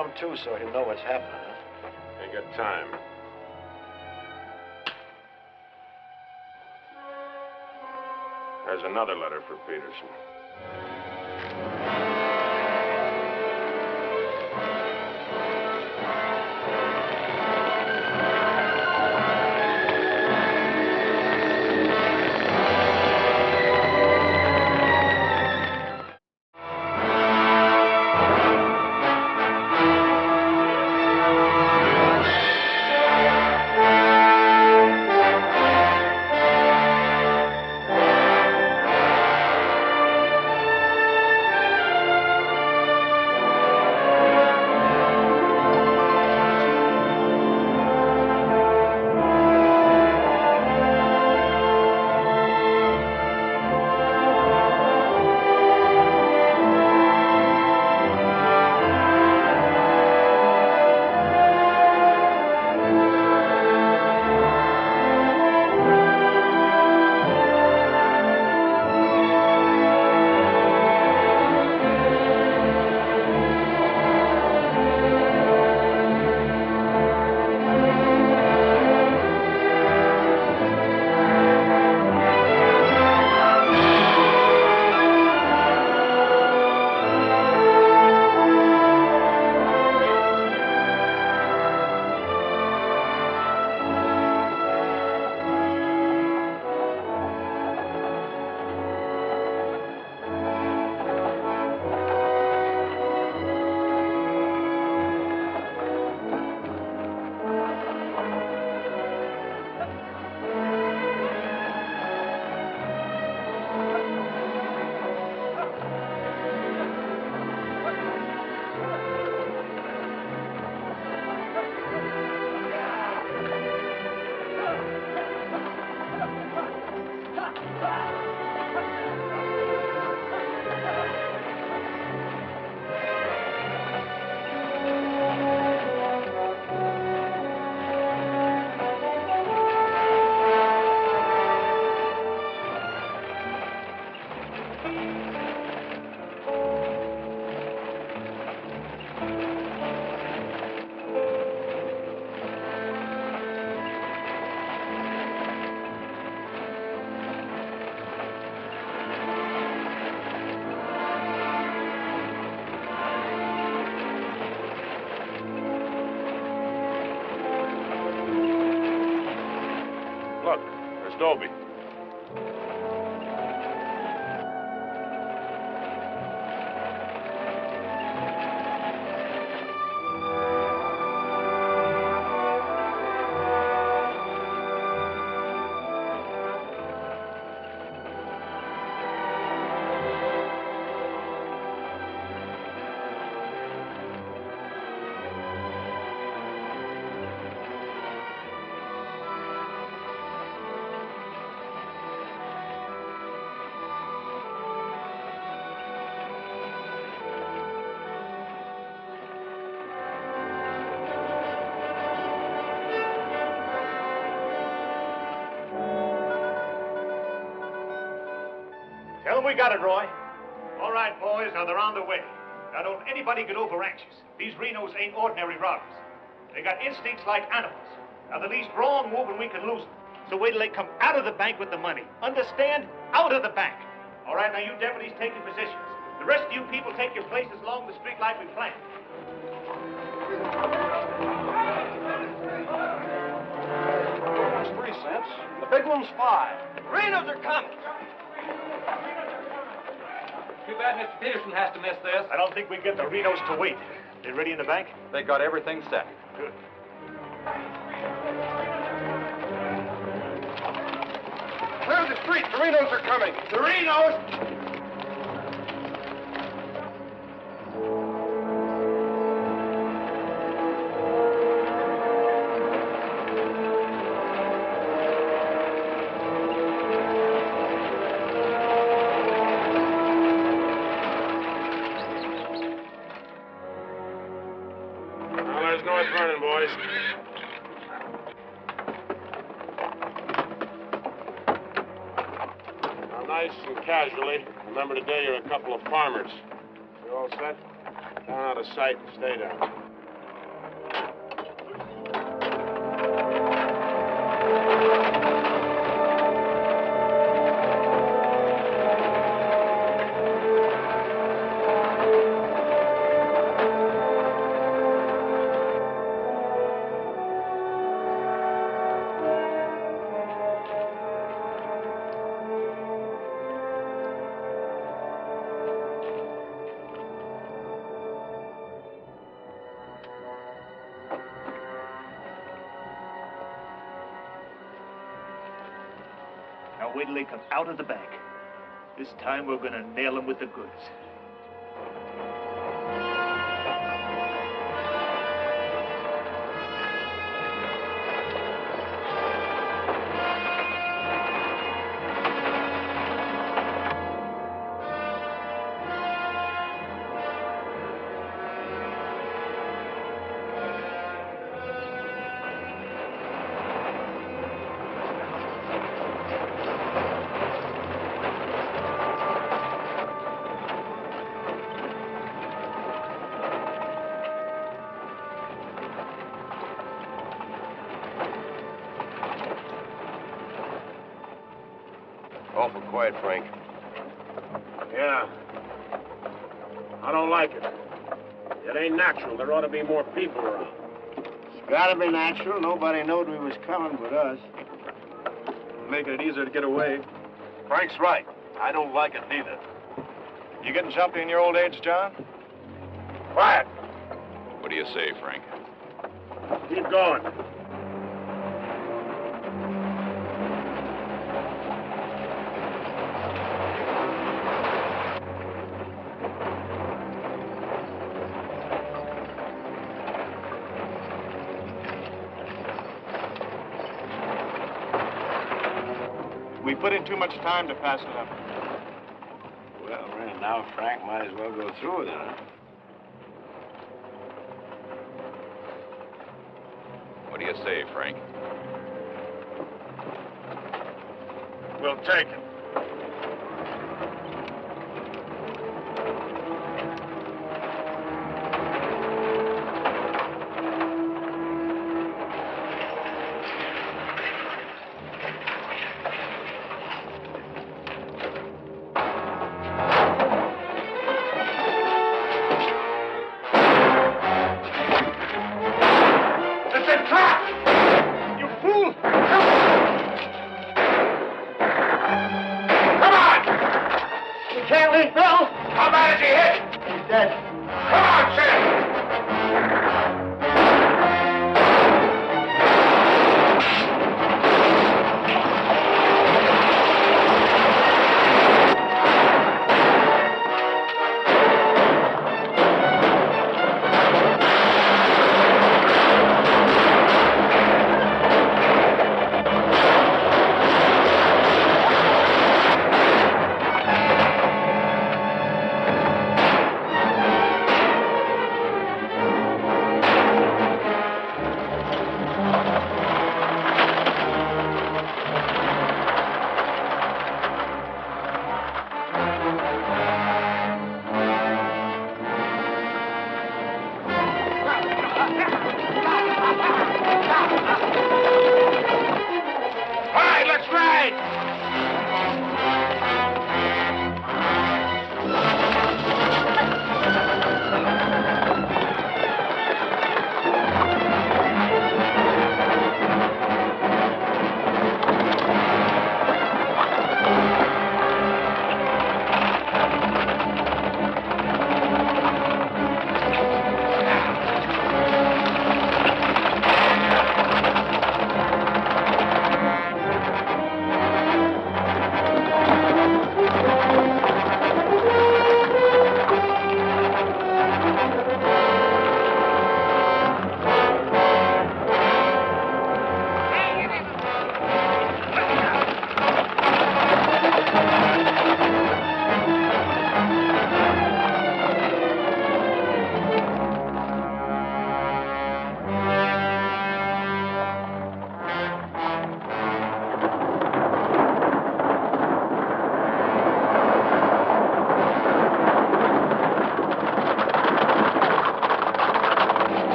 come to so he'll know what's happening, huh? Ain't got time. There's another letter for Peterson. Look, there's Dolby. Tell them we got it, Roy. All right, boys, now they're on the way. Now, don't anybody get overanxious. These Renos ain't ordinary robbers. They got instincts like animals. Now, the least wrong move and we can lose them. So wait till they come out of the bank with the money. Understand? Out of the bank. All right, now you deputies take your positions. The rest of you people take your places along the street like we planned. It's 3 cents. The big one's 5. Renos are coming. Too bad Mr. Peterson has to miss this. I don't think we get the Renos to wait. They ready in the bank? They got everything set. Good. Clear the street. The Renos are coming. The Renos! There's North Vernon, boys. Now, nice and casually, remember today you're a couple of farmers. You all set? Down out of sight and stay down. wait till they come out of the bank. This time we're gonna nail them with the goods. Awful quiet, Frank. Yeah. I don't like it. It ain't natural. There ought to be more people around. It's gotta be natural. Nobody knowed we was coming but us. Making it easier to get away. Frank's right. I don't like it neither. You getting jumpy in your old age, John? Quiet. What do you say, Frank? Keep going. We put in too much time to pass it up. Well, right now, Frank might as well go through with it, huh? What do you say, Frank? We'll take it.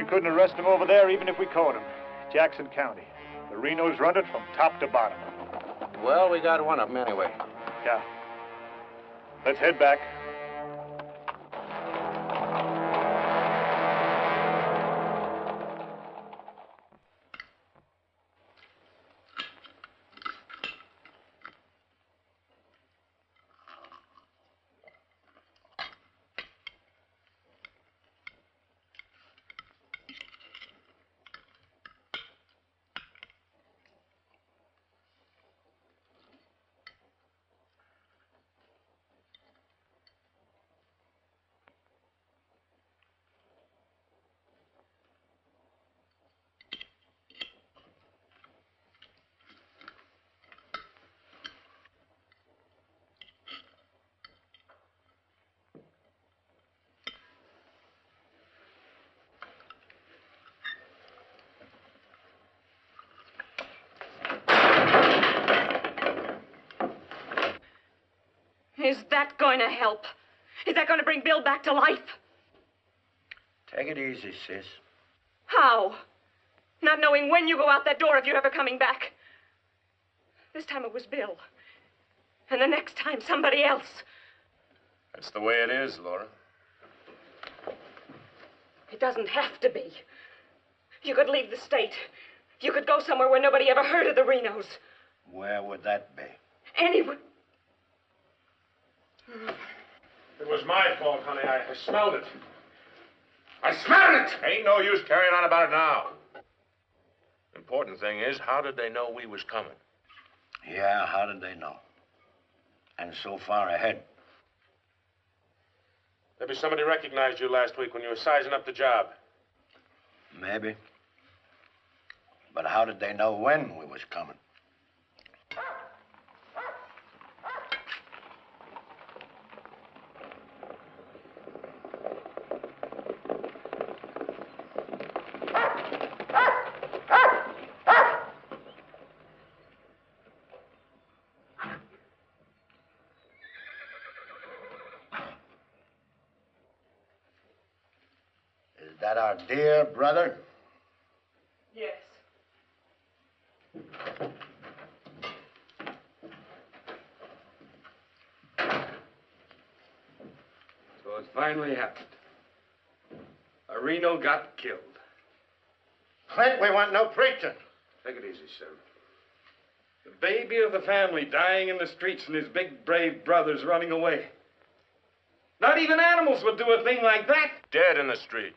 Couldn't arrest him over there even if we caught him. Jackson County. The Renos run it from top to bottom. Well, we got one of them anyway. Yeah. Let's head back. Is that going to help? Is that going to bring Bill back to life? Take it easy, sis. How? Not knowing when you go out that door if you're ever coming back. This time it was Bill. And the next time, somebody else. That's the way it is, Laura. It doesn't have to be. You could leave the state. You could go somewhere where nobody ever heard of the Renos. Where would that be? Anywhere. It was my fault, honey. I smelled it. I smelled it! Ain't no use carrying on about it now. Important thing is, how did they know we was coming? Yeah, how did they know? And so far ahead. Maybe somebody recognized you last week when you were sizing up the job. Maybe. But how did they know when we was coming? Is that our dear brother? Yes. So it finally happened. A Reno got killed. Clint, we want no preaching. Take it easy, Sim. The baby of the family dying in the streets and his big, brave brothers running away. Not even animals would do a thing like that. Dead in the street,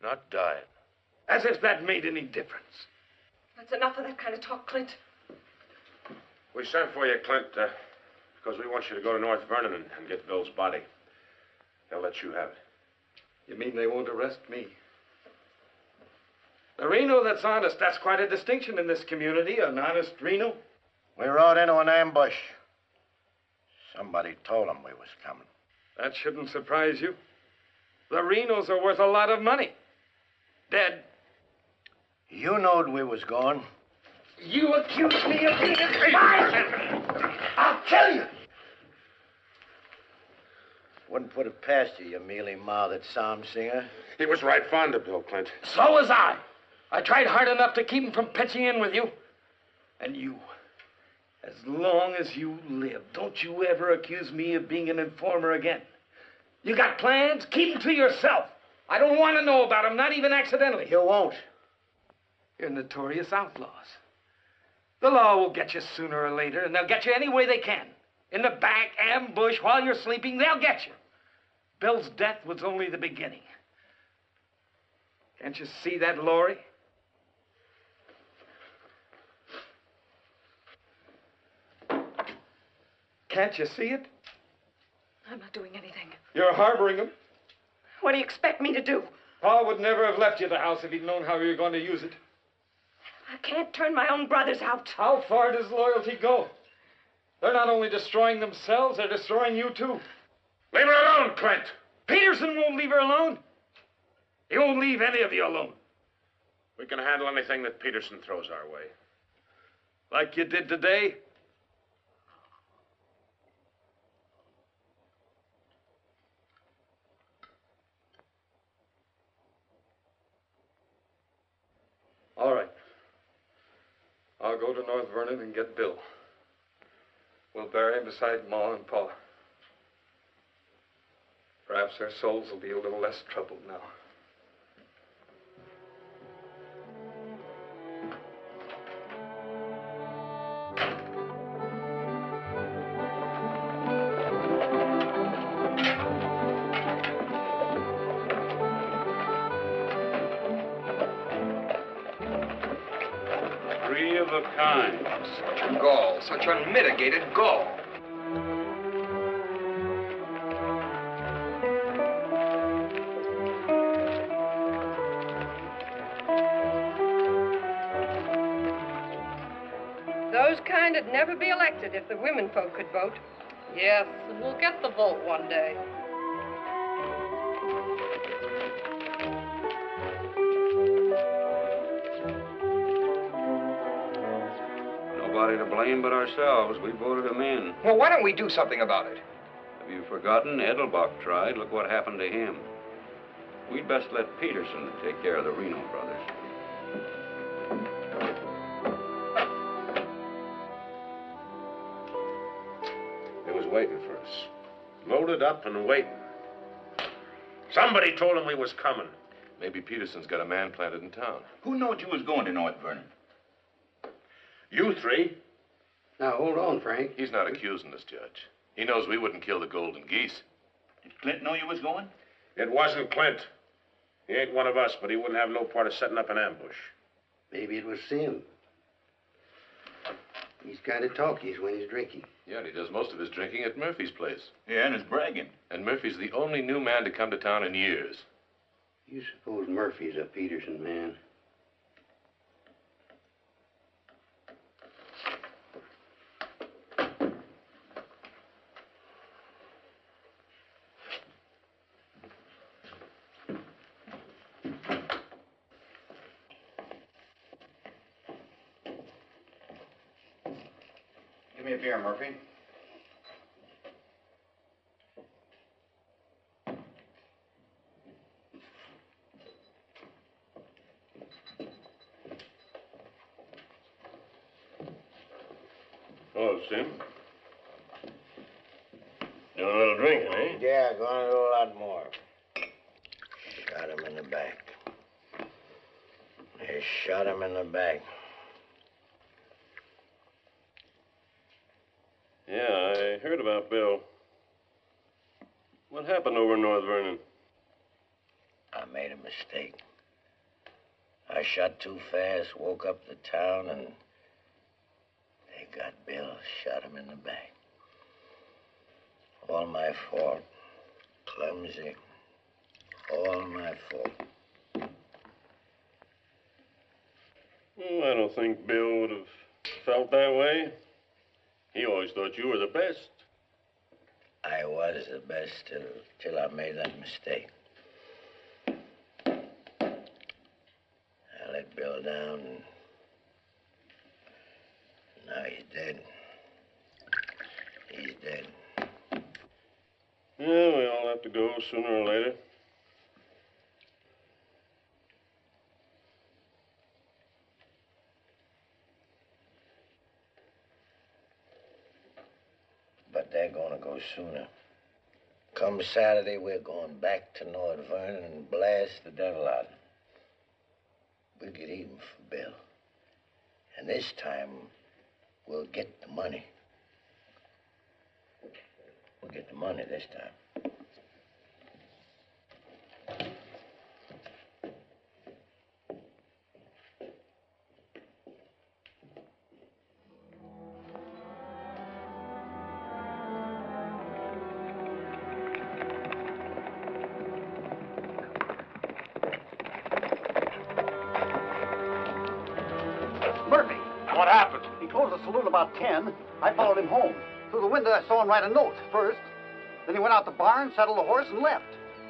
not dying. As if that made any difference. That's enough of that kind of talk, Clint. We sent for you, Clint, because we want you to go to North Vernon and get Bill's body. They'll let you have it. You mean they won't arrest me? A Reno that's honest, that's quite a distinction in this community, an honest Reno. We rode into an ambush. Somebody told them we was coming. That shouldn't surprise you. The Renos are worth a lot of money. Dead. You knowed we was going. You accuse me of being a traitor. I'll kill you. Wouldn't put it past you, you mealy-mouthed psalm singer. He was right fond of Bill, Clint. So was I. I tried hard enough to keep him from pitching in with you. And you, as long as you live, don't you ever accuse me of being an informer again. You got plans? Keep them to yourself. I don't want to know about them, not even accidentally. You won't. You're notorious outlaws. The law will get you sooner or later, and they'll get you any way they can. In the back, ambush, while you're sleeping, they'll get you. Bill's death was only the beginning. Can't you see that, Laurie? Can't you see it? I'm not doing anything. You're harboring him. What do you expect me to do? Pa would never have left you the house if he'd known how you were going to use it. I can't turn my own brothers out. How far does loyalty go? They're not only destroying themselves, they're destroying you, too. Leave her alone, Clint. Peterson won't leave her alone. He won't leave any of you alone. We can handle anything that Peterson throws our way. Like you did today. All right. I'll go to North Vernon and get Bill. We'll bury him beside Ma and Pa. Perhaps their souls will be a little less troubled now. Three of a kind. Such gall, such unmitigated gall. Those kind would never be elected if the women folk could vote. Yes, we'll get the vote one day. Nobody to blame but ourselves. We voted him in. Well, why don't we do something about it? Have you forgotten Edelbach tried? Look what happened to him. We'd best let Peterson take care of the Reno brothers. He was waiting for us. Loaded up and waiting. Somebody told him we was coming. Maybe Peterson's got a man planted in town. Who knowed you was going to North Vernon? You three. Now, hold on, Frank. He's not accusing us, Judge. He knows we wouldn't kill the golden geese. Did Clint know you was going? It wasn't Clint. He ain't one of us, but he wouldn't have no part of setting up an ambush. Maybe it was Sim. He's kind of talky when he's drinking. Yeah, and he does most of his drinking at Murphy's place. Yeah, and is bragging. And Murphy's the only new man to come to town in years. You suppose Murphy's a Peterson man? Give me a beer, Murphy. Hello, Sim. Doing a little drinking, eh? Yeah, going to do a lot more. Shot him in the back. They shot him in the back. Yeah, I heard about Bill. What happened over in North Vernon? I made a mistake. I shot too fast, woke up the town, and they got Bill, shot him in the back. All my fault. Clumsy. All my fault. Well, I don't think Bill would have felt that way. He always thought you were the best. I was the best till I made that mistake. I let Bill down, and now he's dead. He's dead. Yeah, we all have to go sooner or later. But they're gonna go sooner. Come Saturday, we're going back to North Vernon and blast the devil out of them. We'll get even for Bill. And this time, we'll get the money. We'll get the money this time. Murphy. What happened? He closed the saloon about 10. I followed him home. Through the window, I saw him write a note first. Then he went out the barn, saddled the horse, and left.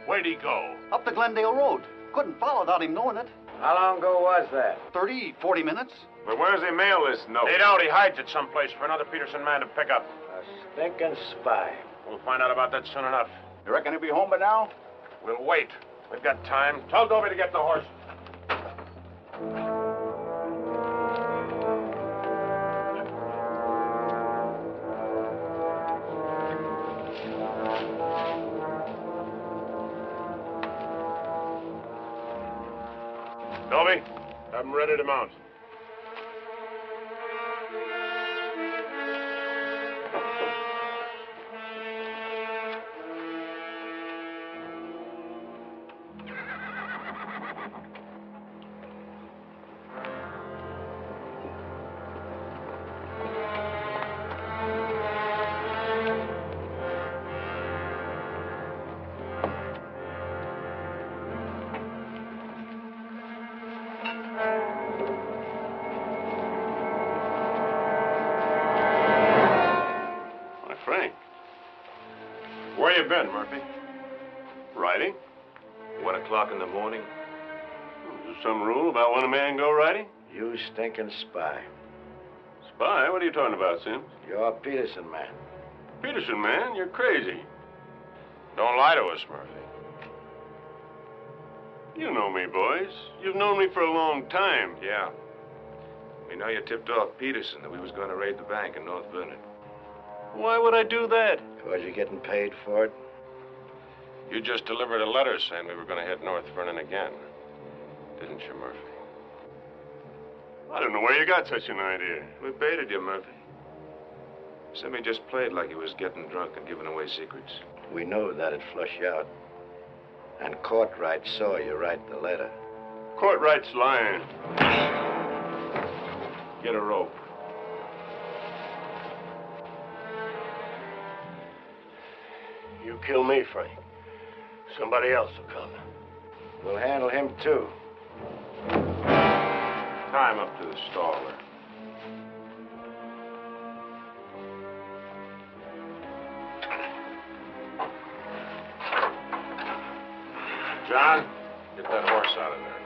Where'd he go? Up the Glendale Road. Couldn't follow without him knowing it. How long ago was that? 30, 40 minutes. But where's he mail this note? They don't. He hides it someplace for another Peterson man to pick up. A stinking spy. We'll find out about that soon enough. You reckon he'll be home by now? We'll wait. We've got time. Tell Dobie to get the horse. Dobie, have him ready to mount. Frank, where you been, Murphy? Riding? 1 o'clock in the morning. Is there some rule about when a man go riding? You stinking spy. Spy? What are you talking about, Sims? You're a Peterson man. Peterson, man, you're crazy. Don't lie to us, Murphy. You know me, boys. You've known me for a long time. Yeah. We know you tipped off Peterson that we was going to raid the bank in North Vernon. Why would I do that? Because you're getting paid for it. You just delivered a letter saying we were going to hit North Vernon again. Didn't you, Murphy? I don't know where you got such an idea. We baited you, Murphy. Sammy just played like he was getting drunk and giving away secrets. We know that'd flush you out. And Courtright saw you write the letter. Courtright's lying. Get a rope. You kill me, Frank. Somebody else will come. We'll handle him, too. Tie him up to the staller. John, get that horse out of there.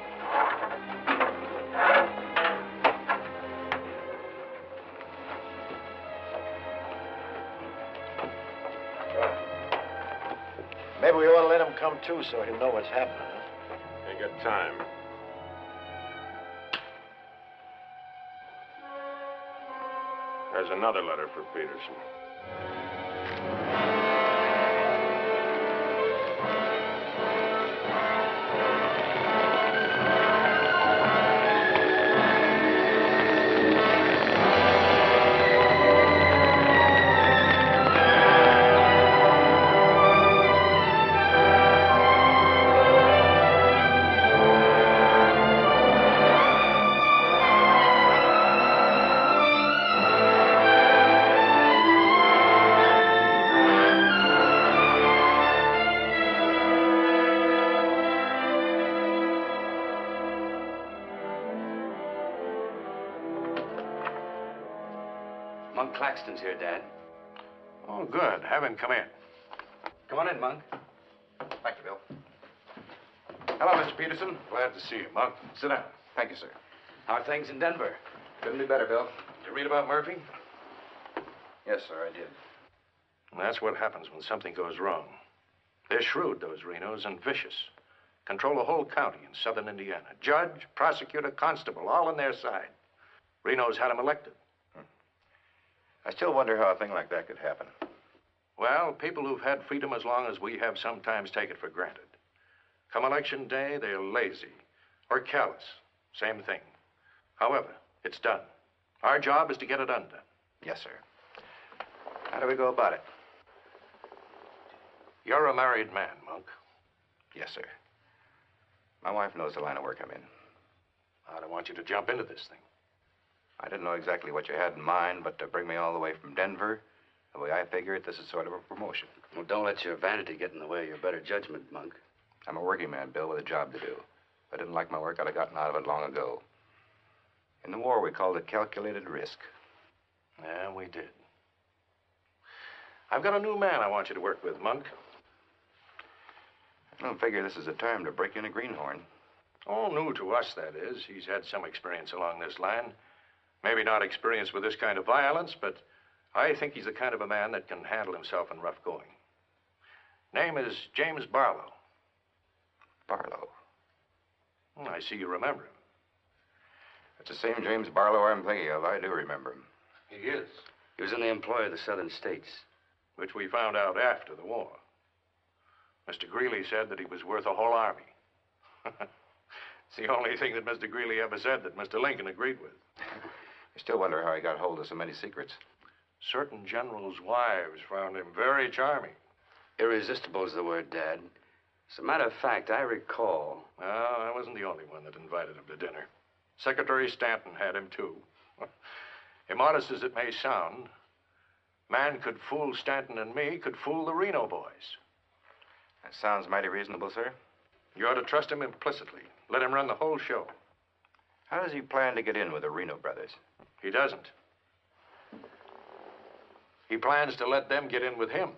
Maybe we ought to let him come, too, so he'll know what's happening, huh? Ain't got time. There's another letter for Peterson. Monk Claxton's here, Dad. Oh, good. Have him come in. Come on in, Monk. Thank you, Bill. Hello, Mr. Peterson. Glad to see you, Monk. Sit down. Thank you, sir. How are things in Denver? Couldn't be better, Bill. Did you read about Murphy? Yes, sir, I did. And that's what happens when something goes wrong. They're shrewd, those Renos, and vicious. Control a whole county in southern Indiana. Judge, prosecutor, constable, all on their side. Renos had him elected. I still wonder how a thing like that could happen. Well, people who've had freedom as long as we have sometimes take it for granted. Come election day, they're lazy or callous. Same thing. However, it's done. Our job is to get it undone. Yes, sir. How do we go about it? You're a married man, Monk. Yes, sir. My wife knows the line of work I'm in. I don't want you to jump into this thing. I didn't know exactly what you had in mind, but to bring me all the way from Denver, the way I figure it, this is sort of a promotion. Well, don't let your vanity get in the way of your better judgment, Monk. I'm a working man, Bill, with a job to do. If I didn't like my work, I'd have gotten out of it long ago. In the war, we called it calculated risk. Yeah, we did. I've got a new man I want you to work with, Monk. I don't figure this is a time to break in a greenhorn. Oh, new to us, that is. He's had some experience along this line. Maybe not experience with this kind of violence, but I think he's the kind of a man that can handle himself in rough going. Name is James Barlow. Barlow? I see you remember him. It's the same James Barlow I'm thinking of. I do remember him. He is. He was in the employ of the southern states. Which we found out after the war. Mr. Greeley said that he was worth a whole army. It's the only thing that Mr. Greeley ever said that Mr. Lincoln agreed with. I still wonder how he got hold of so many secrets. Certain generals' wives found him very charming. Irresistible is the word, Dad. As a matter of fact, I recall... Well, I wasn't the only one that invited him to dinner. Secretary Stanton had him, too. Immodest as it may sound, man could fool Stanton and me, could fool the Reno boys. That sounds mighty reasonable, sir. You ought to trust him implicitly. Let him run the whole show. How does he plan to get in with the Reno brothers? He doesn't. He plans to let them get in with him.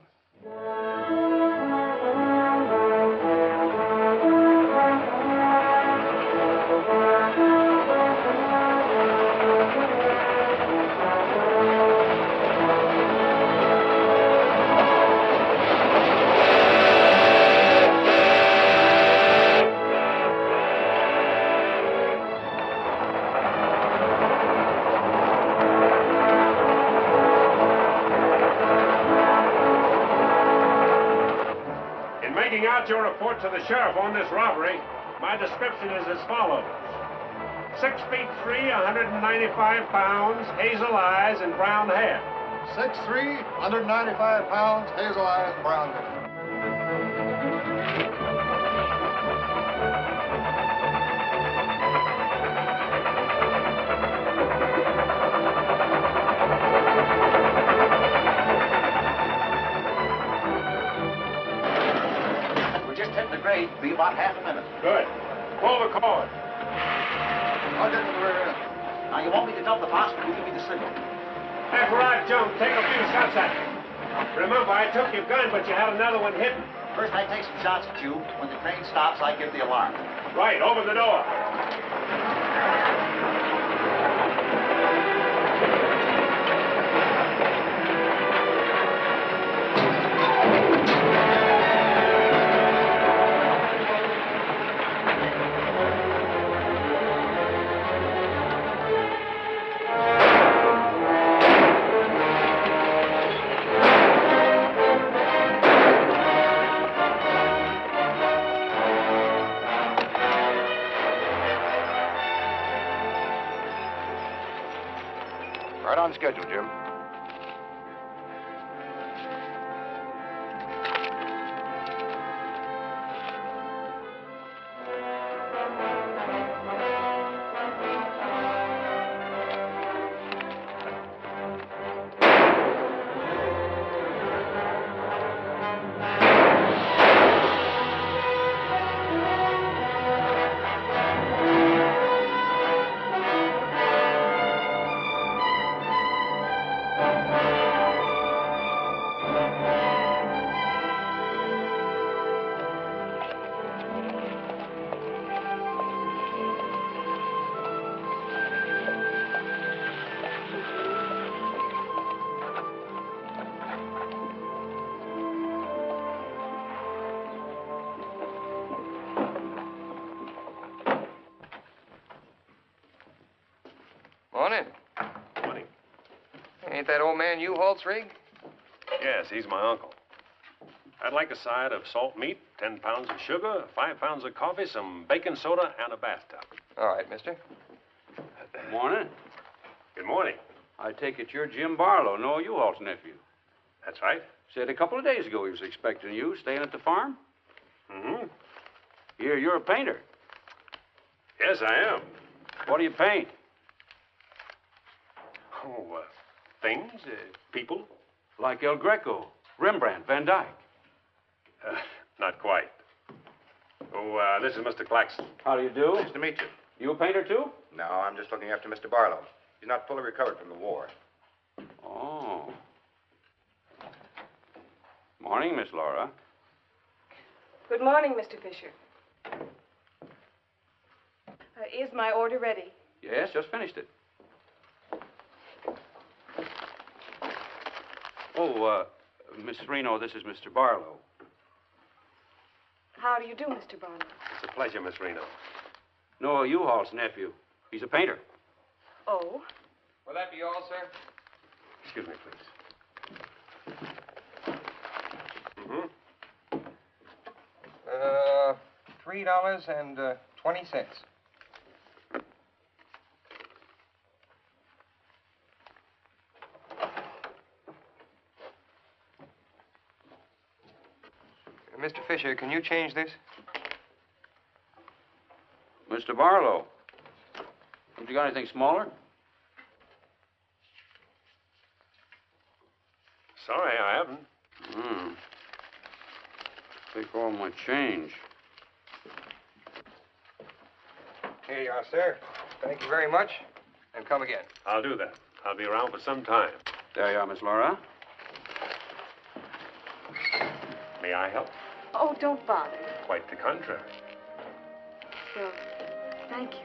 reading out your report to the sheriff on this robbery, my description is as follows. 6 feet 3, 195 pounds, hazel eyes, and brown hair. 6'3", 195 pounds, hazel eyes, and brown hair. We're just hitting the grade. Be about half a minute. Good. Pull the cord. I'll get to the rear end. Now, you want me to dump the phosphate? You give me the signal. After I jump, take a few shots at me. Remember, I took your gun, but you had another one hidden. First, I take some shots at you. When the train stops, I give the alarm. Right, open the door. Right on schedule, Jim. Morning. Morning. Ain't that old man U-Haul's rig? Yes, he's my uncle. I'd like a side of salt meat, 10 pounds of sugar, 5 pounds of coffee, some baking soda, and a bathtub. All right, mister. Morning. Good morning. I take it you're Jim Barlow, Noah U-Haul's nephew. That's right. Said a couple of days ago he was expecting you, staying at the farm. Mm-hmm. You're a painter. Yes, I am. What do you paint? Oh, things, people. Like El Greco, Rembrandt, Van Dyke. Not quite. Oh, this is Mr. Claxton. How do you do? Nice to meet you. You a painter, too? No, I'm just looking after Mr. Barlow. He's not fully recovered from the war. Oh. Morning, Miss Laura. Good morning, Mr. Fisher. Is my order ready? Yes, just finished it. Oh, Miss Reno, this is Mr. Barlow. How do you do, Mr. Barlow? It's a pleasure, Miss Reno. Noah U-Haul's nephew. He's a painter. Oh? Will that be all, sir? Excuse me, please. Mm-hmm. $3.20. Mr. Fisher, can you change this? Mr. Barlow. Have you got anything smaller? Sorry, I haven't. Take all my change. Here you are, sir. Thank you very much. And come again. I'll do that. I'll be around for some time. There you are, Miss Laura. May I help? Oh, don't bother. Quite the contrary. Well, thank you.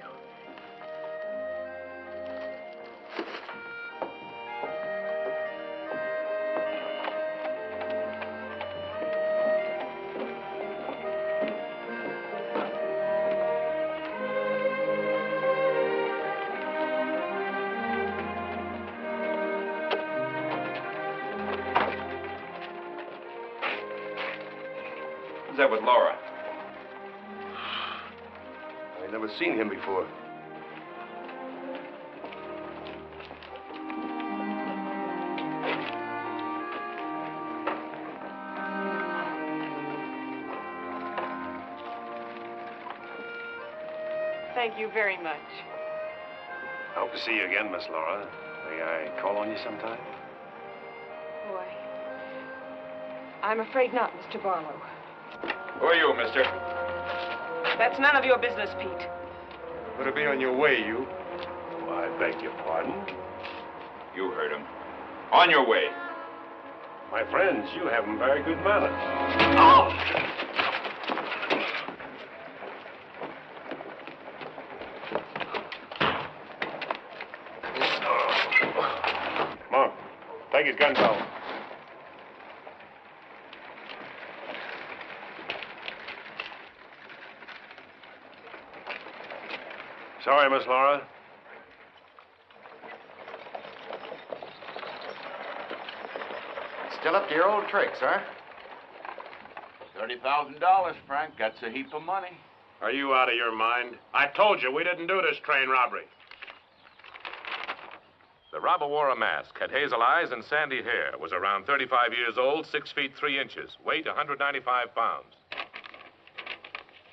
Who's that with Laura? I've never seen him before. Thank you very much. I hope to see you again, Miss Laura. May I call on you sometime? Oh, I'm afraid not, Mr. Barlow. Who are you, mister? That's none of your business, Pete. Better be on your way, you. Oh, I beg your pardon. You heard him. On your way. My friends, you have very good manners. Oh! Come on. Take his gun, Paul. Sorry, Miss Laura. Still up to your old tricks, huh? $30,000, Frank. That's a heap of money. Are you out of your mind? I told you we didn't do this train robbery. The robber wore a mask, had hazel eyes and sandy hair, was around 35 years old, 6 feet 3 inches, weight 195 pounds.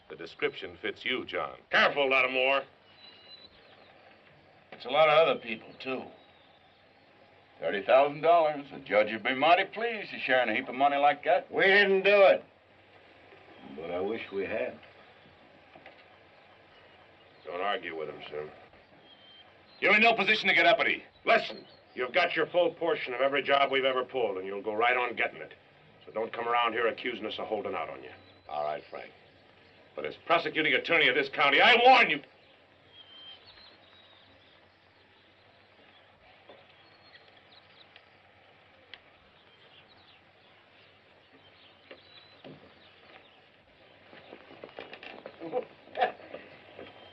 The description fits you, John. Careful, Lattimore. It's a lot of other people, too. $30,000. The judge would be mighty pleased to sharing a heap of money like that. We didn't do it. But I wish we had. Don't argue with him, sir. You're in no position to get uppity. Listen, you've got your full portion of every job we've ever pulled, and you'll go right on getting it. So don't come around here accusing us of holding out on you. All right, Frank. But as prosecuting attorney of this county, I warn you.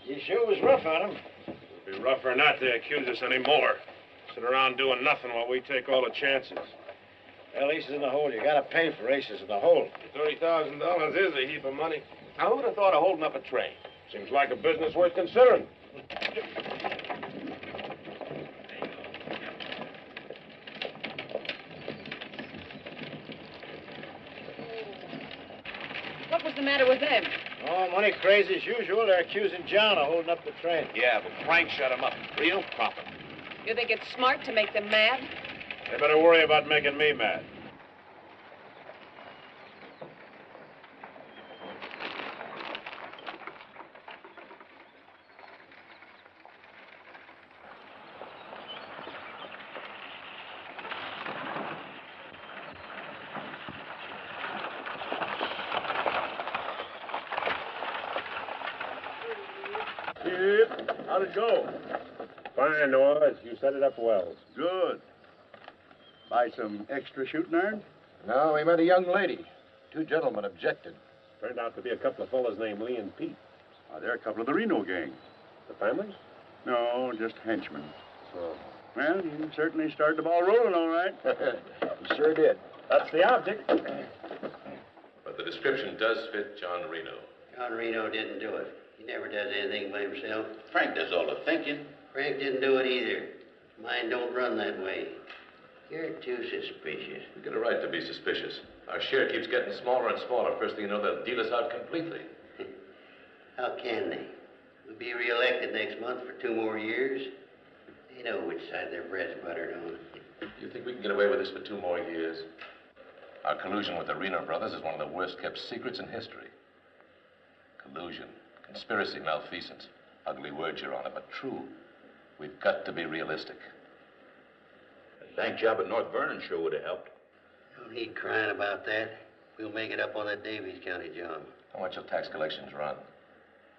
You sure was rough on him. It'd be rougher not to accuse us anymore. Sit around doing nothing while we take all the chances. Well, aces in the hole. You gotta pay for aces in the hole. $30,000 is a heap of money. Now, who'd have thought of holding up a train? Seems like a business worth considering. What was the matter with them? Oh, money crazy as usual. They're accusing John of holding up the train. Yeah, but Frank shut him up. Real profit. You think it's smart to make them mad? They better worry about making me mad. How'd it go? Fine, Noah. You set it up well. Good. Buy some extra shooting iron? No, we met a young lady. 2 gentlemen objected. Turned out to be a couple of fellas named Lee and Pete. They're a couple of the Reno gang. The families? No, just henchmen. So. Well, you certainly started the ball rolling, all right. You sure did. That's the object. But the description does fit John Reno. John Reno didn't do it. He never does anything by himself. Frank does all the thinking. Frank didn't do it either. His mind don't run that way. You're too suspicious. We get a right to be suspicious. Our share keeps getting smaller and smaller. First thing you know, they'll deal us out completely. How can they? We'll be reelected next month for 2 more years. They know which side their bread's buttered on. You think we can get away with this for 2 more years? Our collusion with the Reno brothers is one of the worst-kept secrets in history. Collusion, conspiracy, malfeasance. Ugly words, Your Honor, but true. We've got to be realistic. The bank job at North Vernon sure would have helped. No need crying about that. We'll make it up on that Davies County job. How much will tax collections run?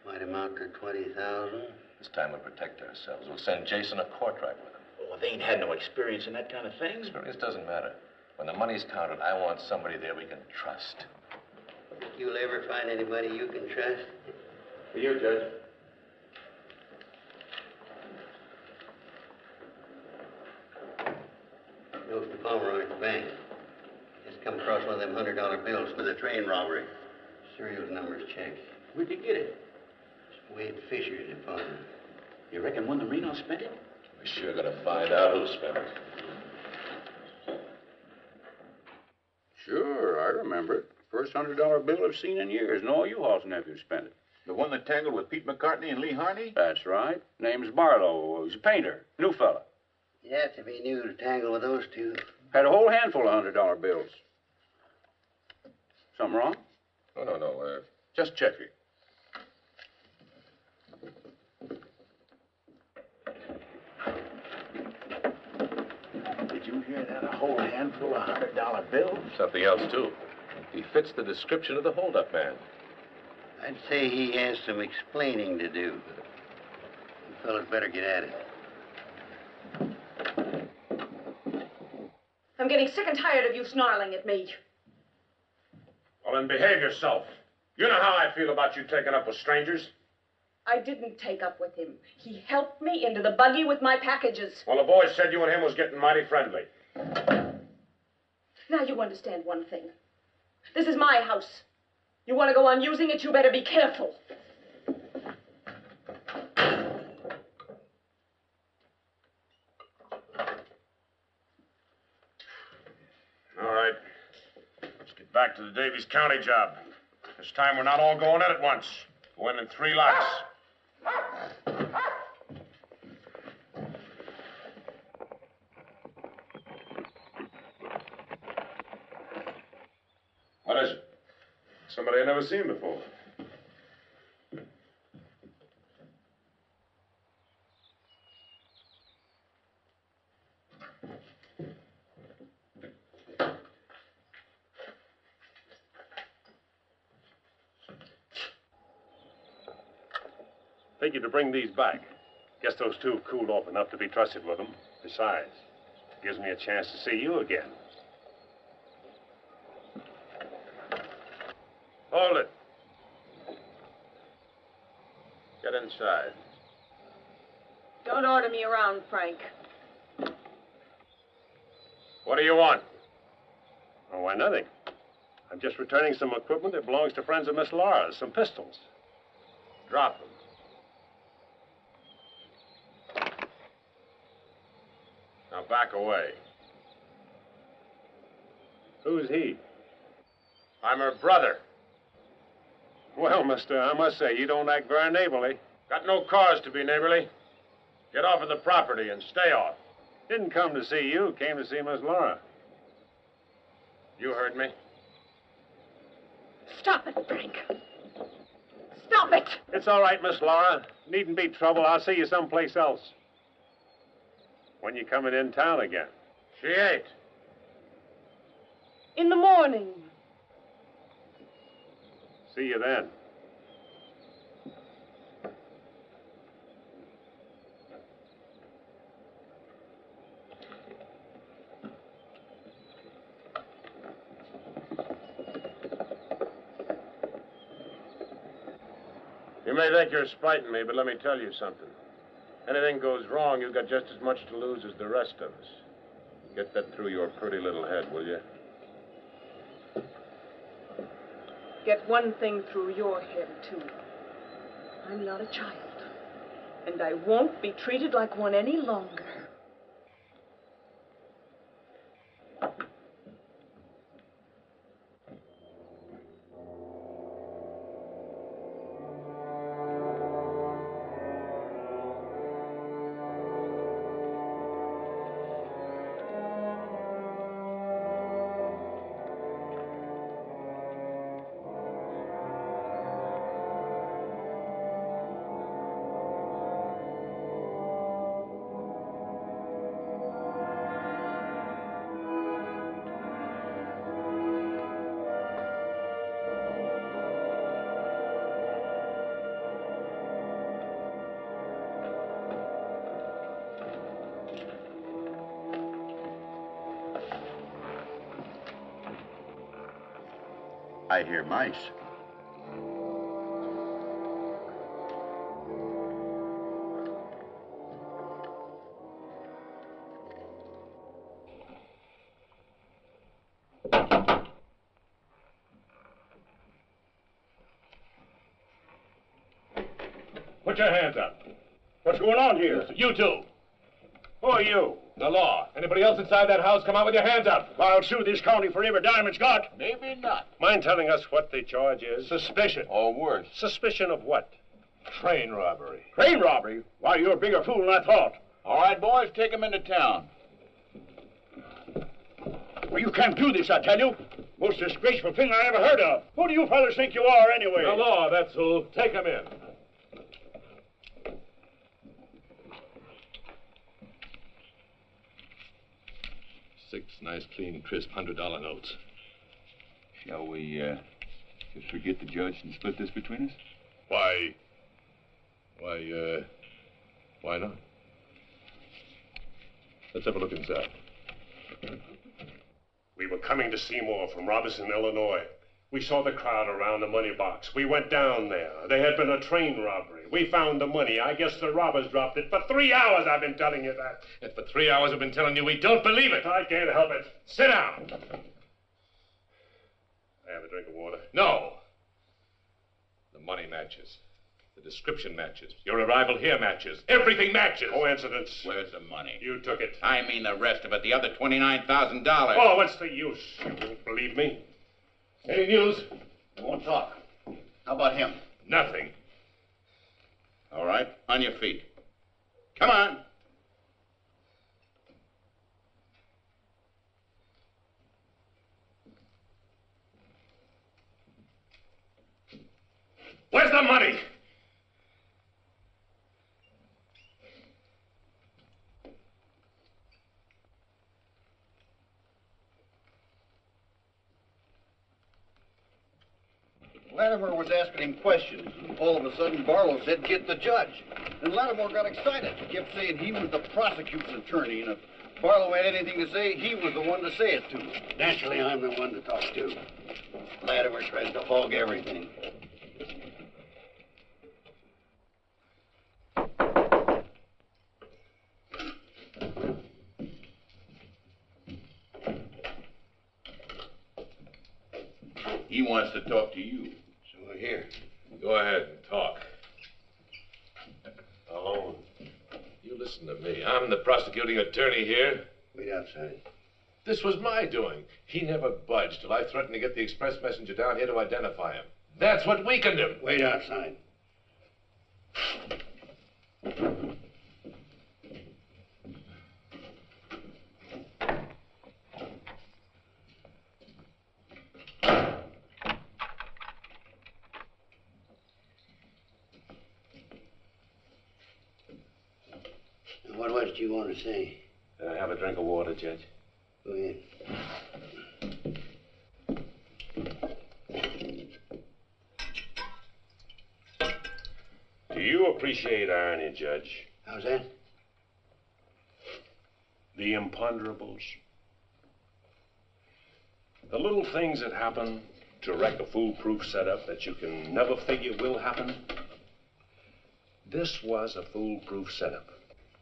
Might amount to $20,000. This time we'll protect ourselves. We'll send Jason a court right with him. Oh, they ain't had no experience in that kind of thing. Experience doesn't matter. When the money's counted, I want somebody there we can trust. Think you'll ever find anybody you can trust? For you, Judge. Knows the Palmer at the bank. Just come across one of them $100 bills for the train robbery. Serial number's checked. Where'd you get it? Wade Fisher's department. You reckon one of the Reno spent it? We sure gotta find out who spent it. Sure, I remember it. First $100 bill I've seen in years, and all you Hall's nephews spent it. The one that tangled with Pete McCartney and Lee Harney? That's right. Name's Barlow. He's a painter. New fella. You have to be new to tangle with those two. Had a whole handful of $100 bills. Something wrong? No. Just checking. Did you hear that? A whole handful of $100 bills? Something else, too. He fits the description of the holdup man. I'd say he has some explaining to do. You fellas better get at it. I'm getting sick and tired of you snarling at me. Well, then behave yourself. You know how I feel about you taking up with strangers. I didn't take up with him. He helped me into the buggy with my packages. Well, the boys said you and him was getting mighty friendly. Now you understand one thing. This is my house. You want to go on using it, you better be careful. All right. Let's get back to the Davies County job. This time we're not all going in at once. Go in 3 lots. What is it? Somebody I've never seen before. Figured to bring these back. Guess those two have cooled off enough to be trusted with them. Besides, it gives me a chance to see you again. Hold it. Get inside. Don't order me around, Frank. What do you want? Oh, why, nothing. I'm just returning some equipment that belongs to friends of Miss Laura's, some pistols. Drop them. Now back away. Who's he? I'm her brother. Well, mister, I must say, you don't act very neighborly. Got no cause to be neighborly. Get off of the property and stay off. Didn't come to see you, came to see Miss Laura. You heard me. Stop it, Frank. Stop it! It's all right, Miss Laura. Needn't be trouble. I'll see you someplace else. When you coming in town again? She ain't. In the morning. See you then. You may think you're spiting me, but let me tell you something. Anything goes wrong, you've got just as much to lose as the rest of us. Get that through your pretty little head, will you? Get one thing through your head, too. I'm not a child. And I won't be treated like one any longer. I hear mice. Put your hands up. What's going on here? You two. Who are you? The law. Anybody else inside that house, come out with your hands up. I'll sue this county for every dime it's got. Maybe not. Mind telling us what the charge is? Suspicion. Or worse. Suspicion of what? Train robbery. Train robbery? Why, you're a bigger fool than I thought. All right, boys, take him into town. Well, you can't do this, I tell you. Most disgraceful thing I ever heard of. Who do you fellas think you are, anyway? The law, that's who. Take him in. Six nice, clean, crisp $100 notes. Shall we, just forget the judge and split this between us? Why not? Let's have a look inside. We were coming to Seymour from Robertson, Illinois. We saw the crowd around the money box. We went down there. There had been a train robbery. We found the money. I guess the robbers dropped it. For 3 hours I've been telling you that. And for 3 hours I've been telling you we don't believe it. I can't help it. Sit down. I have a drink of water. No. The money matches. The description matches. Your arrival here matches. Everything matches. Coincidence. Where's the money? You took it. I mean the rest of it, the other $29,000. Oh, what's the use? You won't believe me. Any news? I won't talk. How about him? Nothing. All right, on your feet. Come on. Where's the money? Latimer was asking him questions. All of a sudden, Barlow said, "Get the judge." And Latimer got excited. He kept saying he was the prosecutor's attorney, and if Barlow had anything to say, he was the one to say it to. Naturally, I'm the one to talk to. Latimer tries to hog everything. He wants to talk to you. So here. Go ahead and talk. Alone. You listen to me. I'm the prosecuting attorney here. Wait outside. This was my doing. He never budged till I threatened to get the express messenger down here to identify him. That's what weakened him. Wait outside. What was it you want to say? Have a drink of water, Judge. Go ahead. Do you appreciate irony, Judge? How's that? The imponderables. The little things that happen to wreck a foolproof setup that you can never figure will happen. This was a foolproof setup.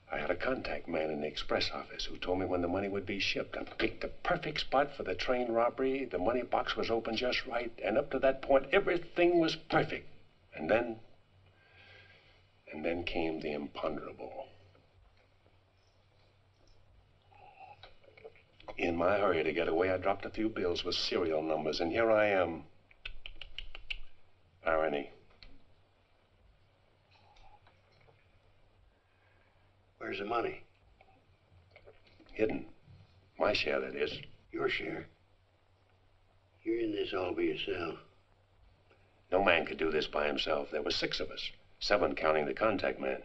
I had a contact man in the express office who told me when the money would be shipped. I picked the perfect spot for the train robbery. The money box was open just right. And up to that point, everything was perfect. And then came the imponderable. In my hurry to get away, I dropped a few bills with serial numbers. And here I am. Irony. Where's the money? Hidden. My share, that is. Your share? You're in this all by yourself. No man could do this by himself. There were 6 of us. 7 counting the contact man.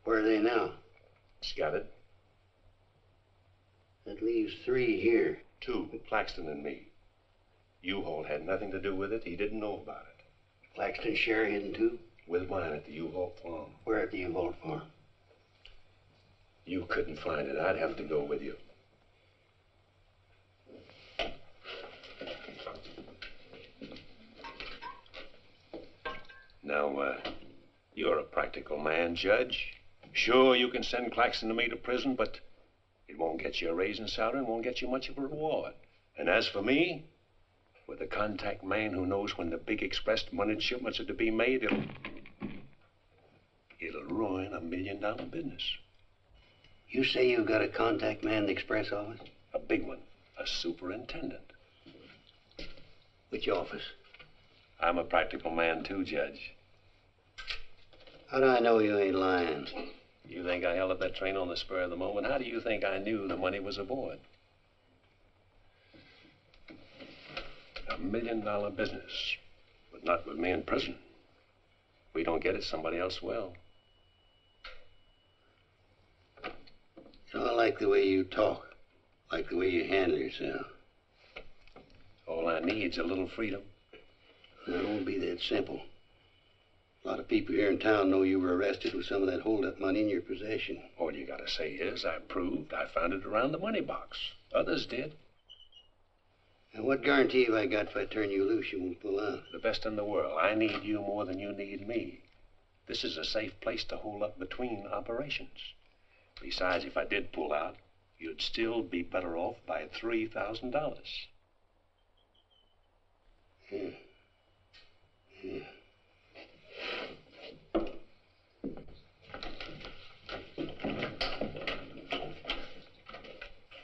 Where are they now? Scattered. That leaves 3 here. 2, Claxton and me. U-Haul had nothing to do with it. He didn't know about it. Claxton's share hidden too? With mine at the U-Haul farm. Where at the U-Haul farm? You couldn't find it. I'd have to go with you. Now, you're a practical man, Judge. Sure, you can send Claxton and me to prison, but it won't get you a raise in salary and won't get you much of a reward. And as for me, with a contact man who knows when the big express money shipments are to be made, would ruin $1 million business. You say you got a contact man in the express office? A big one. A superintendent. Which office? I'm a practical man, too, Judge. How do I know you ain't lying? You think I held up that train on the spur of the moment? How do you think I knew the money was aboard? $1 million business, but not with me in prison. If we don't get it, somebody else will. You know, I like the way you talk, like the way you handle yourself. All I need's a little freedom. Now, it won't be that simple. A lot of people here in town know you were arrested with some of that hold-up money in your possession. All you gotta say is, I proved I found it around the money box. Others did. And what guarantee have I got if I turn you loose you won't pull out? The best in the world. I need you more than you need me. This is a safe place to hold up between operations. Besides, if I did pull out, you'd still be better off by $3,000.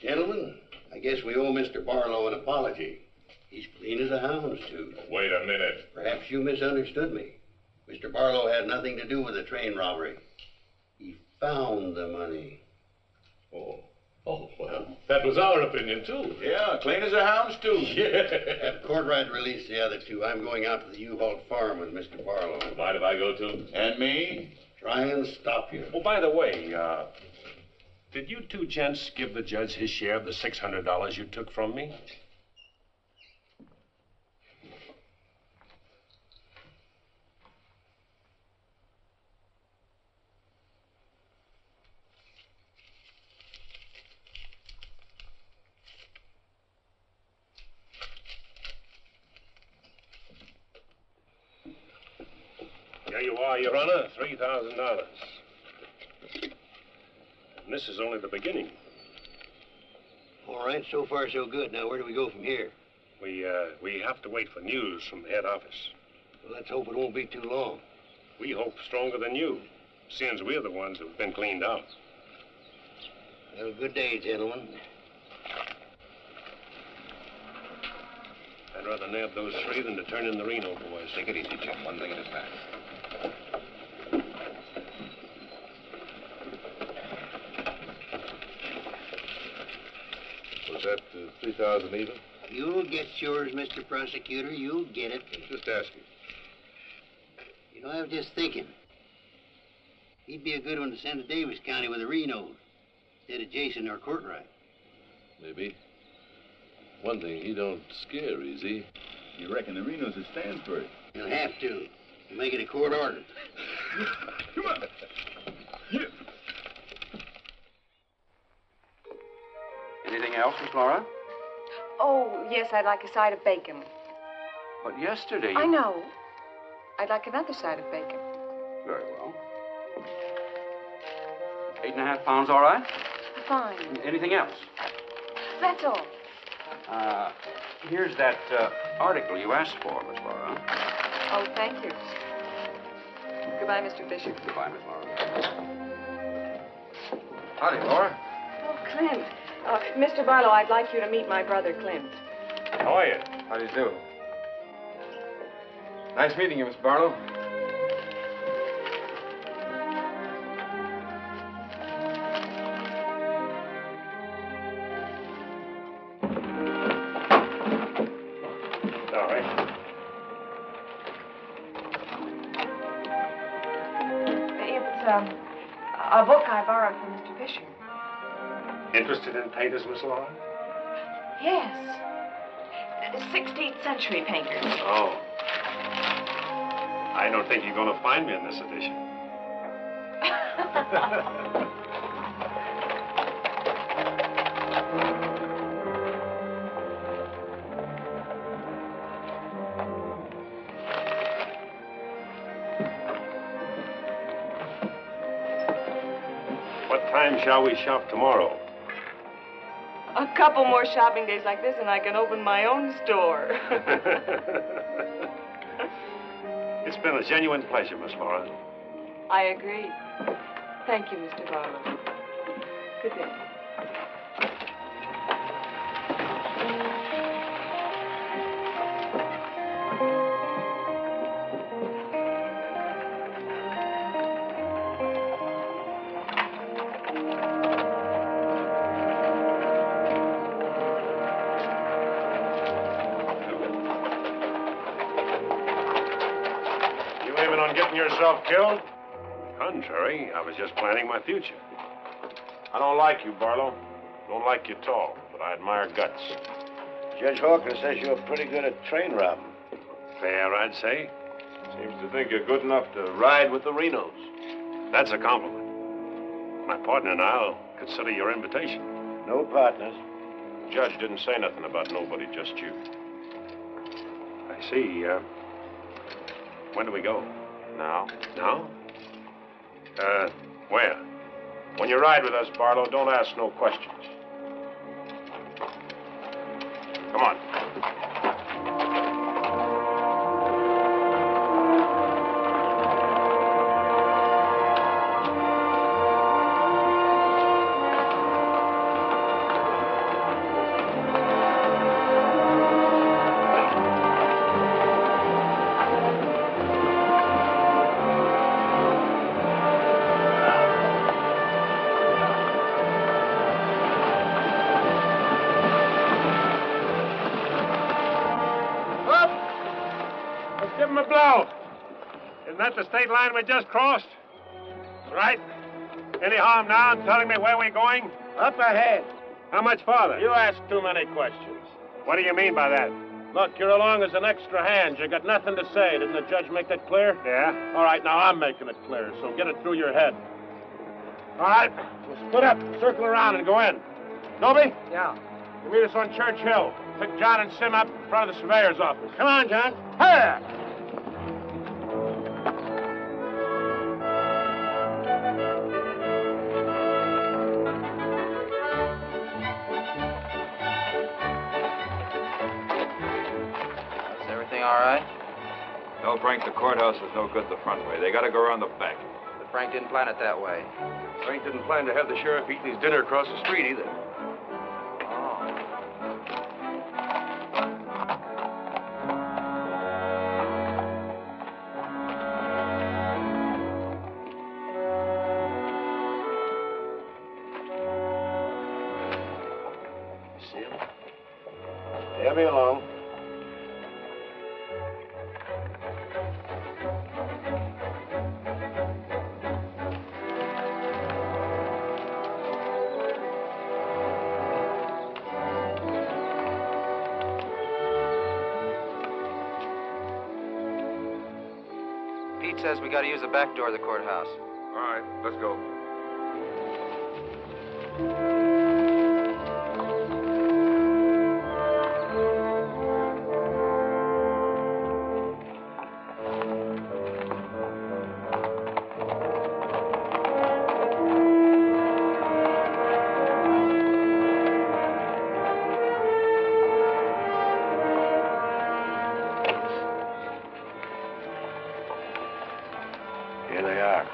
Gentlemen, I guess we owe Mr. Barlow an apology. He's clean as a hound's tooth. Wait a minute. Perhaps you misunderstood me. Mr. Barlow had nothing to do with the train robbery. He found the money. Oh, well, that was our opinion, too. Yeah, clean as a hound's tooth. Yeah. Have Courtright release the other two. I'm going out to the U-Haul farm with Mr. Barlow. Mind if I go, too? And me? Try and stop you. Oh, by the way, did you two gents give the judge his share of the $600 you took from me? Here you are, Your Honor, $3,000. And this is only the beginning. All right, so far so good. Now, where do we go from here? We have to wait for news from the head office. Well, let's hope it won't be too long. We hope stronger than you, since we're the ones who've been cleaned out. Well, good day, gentlemen. I'd rather nab those three than to turn in the Reno boys. Take it easy, Jim. One thing at a time. Was that 3,000 even? You'll get yours, Mr. Prosecutor. You'll get it. Just asking. You know, I was just thinking. He'd be a good one to send to Davis County with the Renos instead of Jason or Courtright. Maybe. One thing, he don't scare, easy. You reckon the Renos would stand for it? He'll have to. Make it a court order. Come on. Yeah. Anything else, Miss Laura? Oh, yes, I'd like a side of bacon. But yesterday I know. I'd like another side of bacon. Very well. 8.5 pounds, all right? Fine. Anything else? That's all. Here's that article you asked for, Miss Laura. Oh, thank you. Goodbye, Mr. Fisher. Goodbye, Miss Laura. Howdy, Laura. Oh, Clint. Mr. Barlow, I'd like you to meet my brother, Clint. How are you? How do you do? Nice meeting you, Miss Barlow. All right. It's a book I borrowed from Mr. Fisher. Interested in painters, Miss Laura? Yes. 16th century painters. Oh. I don't think you're going to find me in this edition. What time shall we shop tomorrow? A couple more shopping days like this and I can open my own store. It's been a genuine pleasure, Miss Laura. I agree. Thank you, Mr. Barlow. Good day. You aiming on getting yourself killed? Contrary, I was just planning my future. I don't like you, Barlow. Don't like you at all, but I admire guts. Judge Hawkins says you're pretty good at train robbing. Fair, I'd say. Seems to think you're good enough to ride with the Renos. That's a compliment. My partner and I'll consider your invitation. No partners. The judge didn't say nothing about nobody, just you. I see. When do we go? Now? Now? Where? When you ride with us, Barlow, don't ask no questions. Come on. Isn't that the state line we just crossed? Right. Any harm now in telling me where we're going? Up ahead. How much farther? You ask too many questions. What do you mean by that? Look, you're along as an extra hand. You got nothing to say. Didn't the judge make that clear? Yeah. All right, now I'm making it clear, so get it through your head. All right. We'll split up, circle around, and go in. Dobie? Yeah. You meet us on Church Hill. Pick John and Sim up in front of the surveyor's office. Come on, John. Here! All right? No, Frank, the courthouse is no good the front way. They got to go around the back. But Frank didn't plan it that way. Frank didn't plan to have the sheriff eating his dinner across the street either. Sim? Bear me along. Pete says we got to use the back door of the courthouse. All right, let's go. Here they are.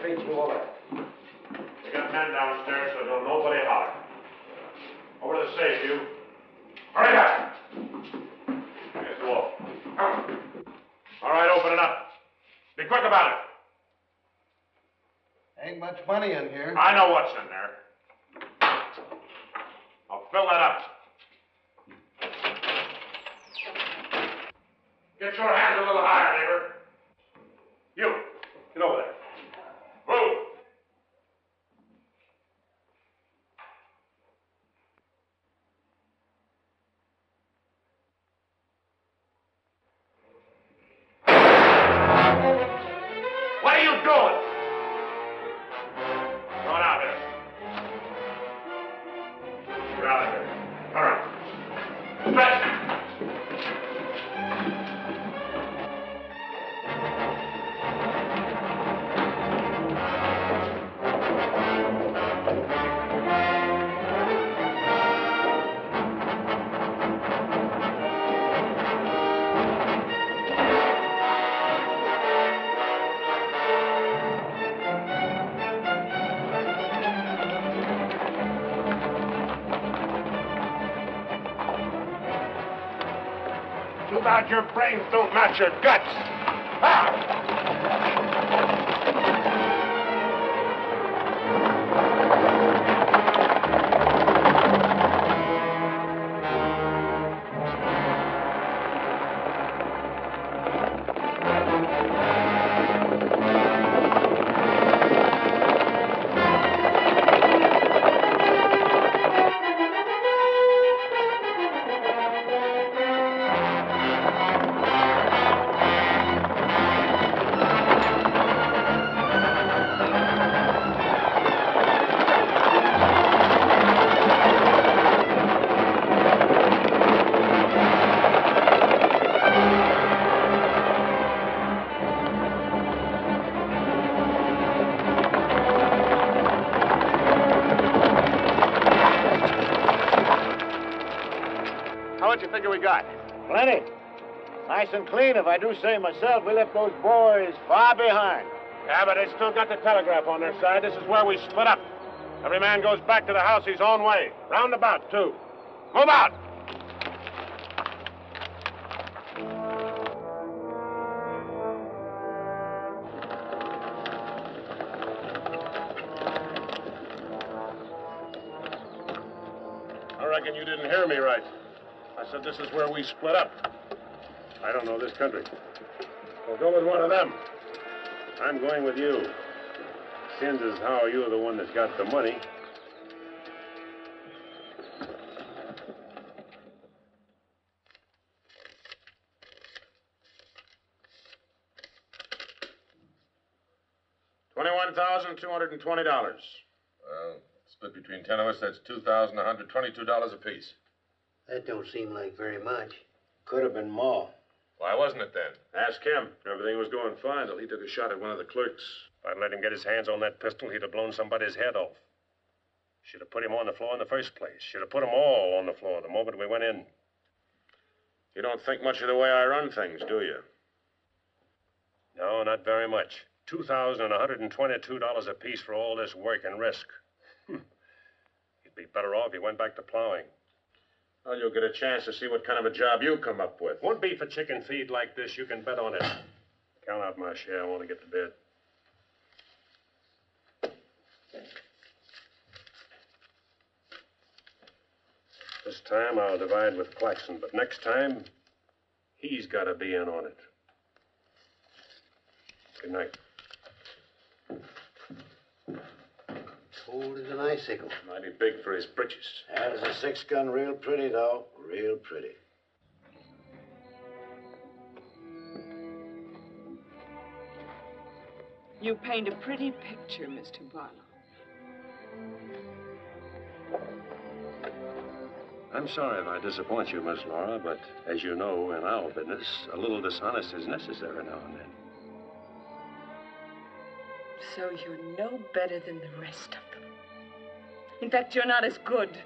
straight through all that. We got men downstairs, so don't nobody holler. Over to the safe, you. Hurry up! Against the wall. Come. All right, open it up. Be quick about it. Ain't much money in here. I know what's in there. I'll fill that up. Get your hands a little higher, neighbor. You, get over there. Move. What are you doing? Come on out here. Get out of here. All right. Stretch. Too bad your brains don't match your guts. How much you figure we got? Plenty. Nice and clean, if I do say myself. We left those boys far behind. Yeah, but they still got the telegraph on their side. This is where we split up. Every man goes back to the house his own way. Roundabout, too. Move out! I reckon you didn't hear me right. I said this is where we split up. I don't know this country. Well, go with one of them. I'm going with you. Seems as how you're the one that's got the money. $21,220. Well, split between 10 of us, that's $2,122 apiece. That don't seem like very much. Could have been more. Why wasn't it then? Ask him. Everything was going fine till he took a shot at one of the clerks. If I'd let him get his hands on that pistol, he'd have blown somebody's head off. Should have put him on the floor in the first place. Should have put them all on the floor the moment we went in. You don't think much of the way I run things, do you? No, not very much. $2,122 apiece for all this work and risk. You'd be better off if you went back to plowing. Well, you'll get a chance to see what kind of a job you come up with. Won't be for chicken feed like this, you can bet on it. Count out my share. I want to get to bed. This time I'll divide with Claxon, but next time, he's got to be in on it. Good night. Cold as an icicle. Mighty big for his britches. That is a 6-gun, real pretty, though. Real pretty. You paint a pretty picture, Mr. Barlow. I'm sorry if I disappoint you, Miss Laura, but as you know, in our business, a little dishonest is necessary now and then. So you're no better than the rest of them. In fact, you're not as good.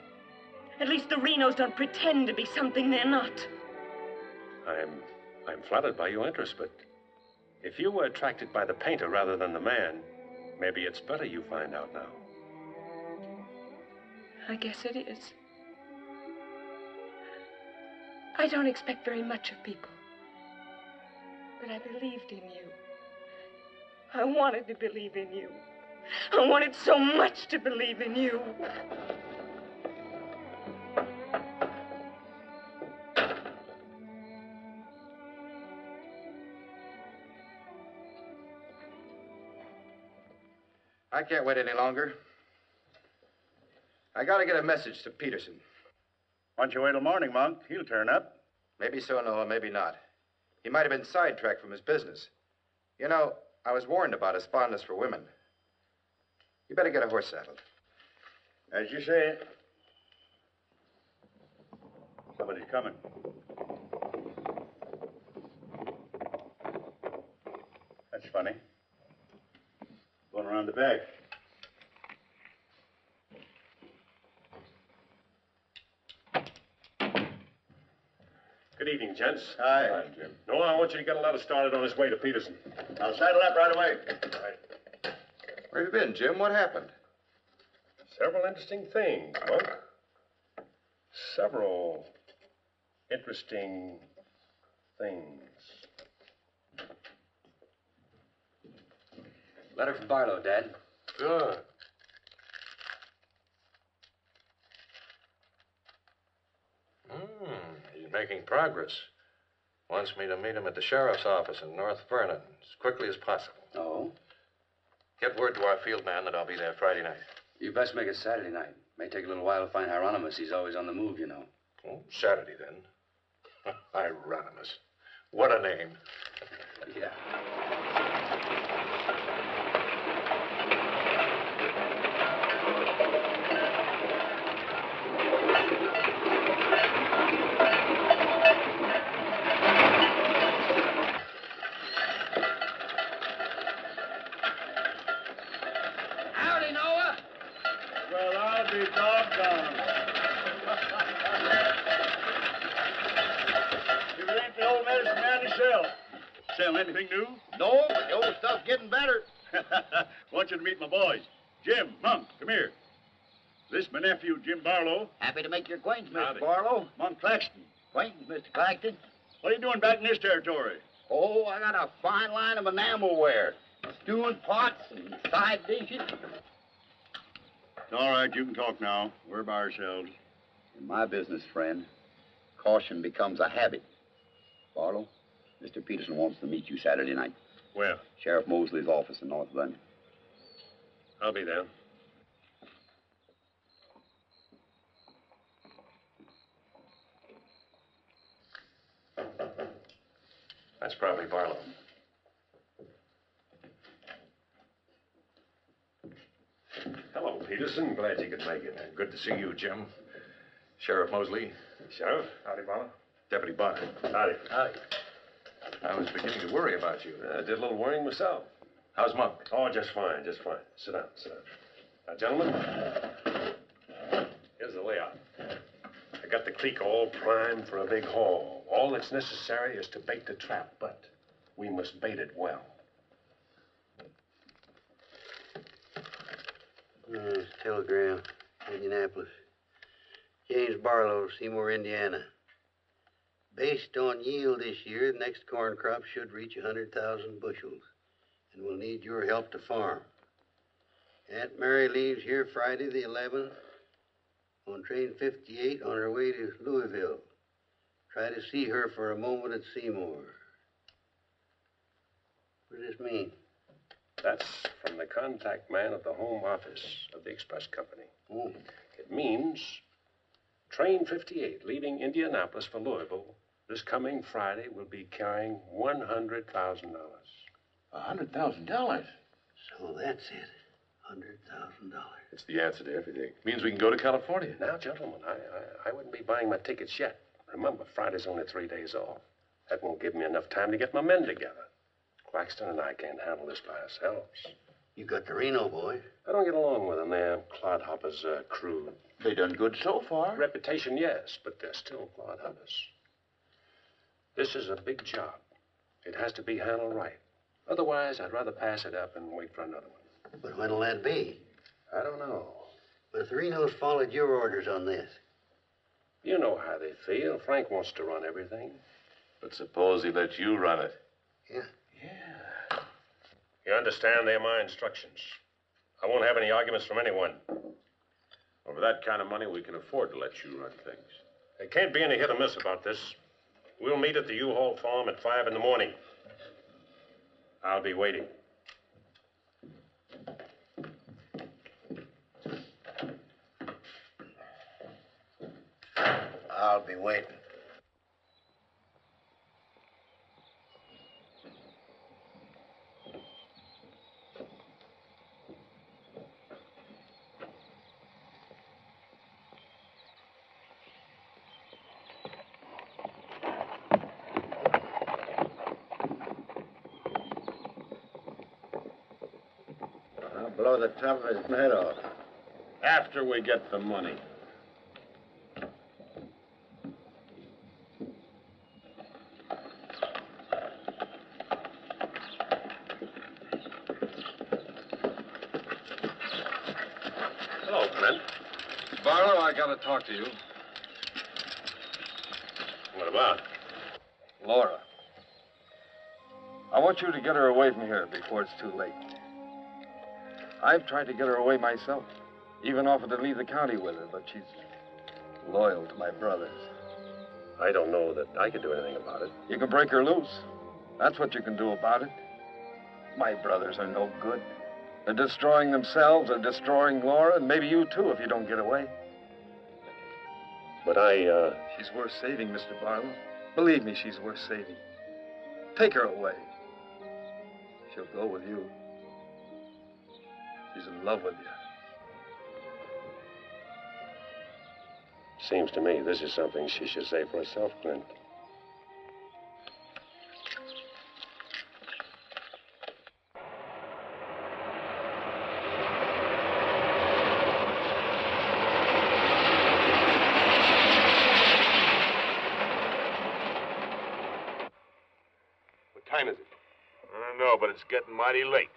At least the Renos don't pretend to be something they're not. I'm flattered by your interest, but if you were attracted by the painter rather than the man, Maybe it's better you find out now. I guess it is. I don't expect very much of people. But I believed in you. I wanted to believe in you. I wanted so much to believe in you. I can't wait any longer. I gotta get a message to Peterson. Why don't you wait till morning, Monk? He'll turn up. Maybe so, Noah, maybe not. He might have been sidetracked from his business. You know, I was warned about his fondness for women. You better get a horse saddled. As you say. Somebody's coming. That's funny. Going around the back. Good evening, gents. Hi. Hi, Jim. Noah, I want you to get a letter started on his way to Peterson. I'll saddle up right away. Right. Where have you been, Jim? What happened? Several interesting things, Monk. Several interesting things. Letter from Barlow, Dad. Good. He's making progress. Wants me to meet him at the sheriff's office in North Vernon as quickly as possible. Oh? Get word to our field man that I'll be there Friday night. You best make it Saturday night. May take a little while to find Hieronymus. He's always on the move, you know. Oh, Saturday, then. Hieronymus. What a name. Yeah. Howdy, Noah. Well, I'll be doggone. If it ain't the old medicine man himself. Sell anything new? No, but the old stuff's getting better. Want you to meet my boys. Jim, Monk, come here. This is my nephew, Jim Barlow. Happy to make your acquaintance, Howdy. Mr. Barlow. Monk Claxton. Acquaintance, Mr. Claxton. What are you doing back in this territory? Oh, I got a fine line of enamelware. Stewing pots and side dishes. All right, you can talk now. We're by ourselves. In my business, friend, caution becomes a habit. Barlow, Mr. Peterson wants to meet you Saturday night. Where? Sheriff Mosley's office in North Vernon. I'll be there. That's probably Barlow. Hello, Peterson. Glad you could make it. Good to see you, Jim. Sheriff Mosley. Sheriff? Howdy, Barlow. Deputy Barr. Howdy. Howdy. I was beginning to worry about you. I did a little worrying myself. How's Monk? Oh, just fine, just fine. Sit down, sit down. Now, gentlemen, here's the layout. I got the clique all primed for a big haul. All that's necessary is to bait the trap, but we must bait it well. Telegram, Indianapolis. James Barlow, Seymour, Indiana. Based on yield this year, the next corn crop should reach 100,000 bushels, and we'll need your help to farm. Aunt Mary leaves here Friday the 11th on train 58 on her way to Louisville. Try to see her for a moment at Seymour. What does this mean? That's from the contact man at the home office of the express company. Oh. It means train 58 leaving Indianapolis for Louisville this coming Friday will be carrying $100,000. $100,000? So that's it. $100,000. It's the answer to everything. Means we can go to California. Now, gentlemen, I wouldn't be buying my tickets yet. Remember, Friday's only 3 days off. That won't give me enough time to get my men together. Claxton and I can't handle this by ourselves. You got the Reno boy. I don't get along with them. They're clodhoppers, crude. They done good so far. Reputation, yes, but they're still clodhoppers. This is a big job. It has to be handled right. Otherwise, I'd rather pass it up and wait for another one. But when'll that be? I don't know. But if the Renos followed your orders on this. You know how they feel. Frank wants to run everything. But suppose he lets you run it. Yeah. You understand they're my instructions. I won't have any arguments from anyone. Over that kind of money, we can afford to let you run things. There can't be any hit or miss about this. We'll meet at the U-Haul farm at 5 in the morning. I'll be waiting. I'll be waiting. I'll blow the top of his head off. After we get the money. Hello, Brent. Barlow, I gotta talk to you. What about? Laura. I want you to get her away from here before it's too late. I've tried to get her away myself. Even offered to leave the county with her, but she's loyal to my brothers. I don't know that I can do anything about it. You can break her loose. That's what you can do about it. My brothers are no good. They're destroying themselves, they're destroying Laura, and maybe you too if you don't get away. But She's worth saving, Mr. Barlow. Believe me, she's worth saving. Take her away. She'll go with you. She's in love with you. Seems to me this is something she should say for herself, Clint. What time is it? I don't know, but it's getting mighty late.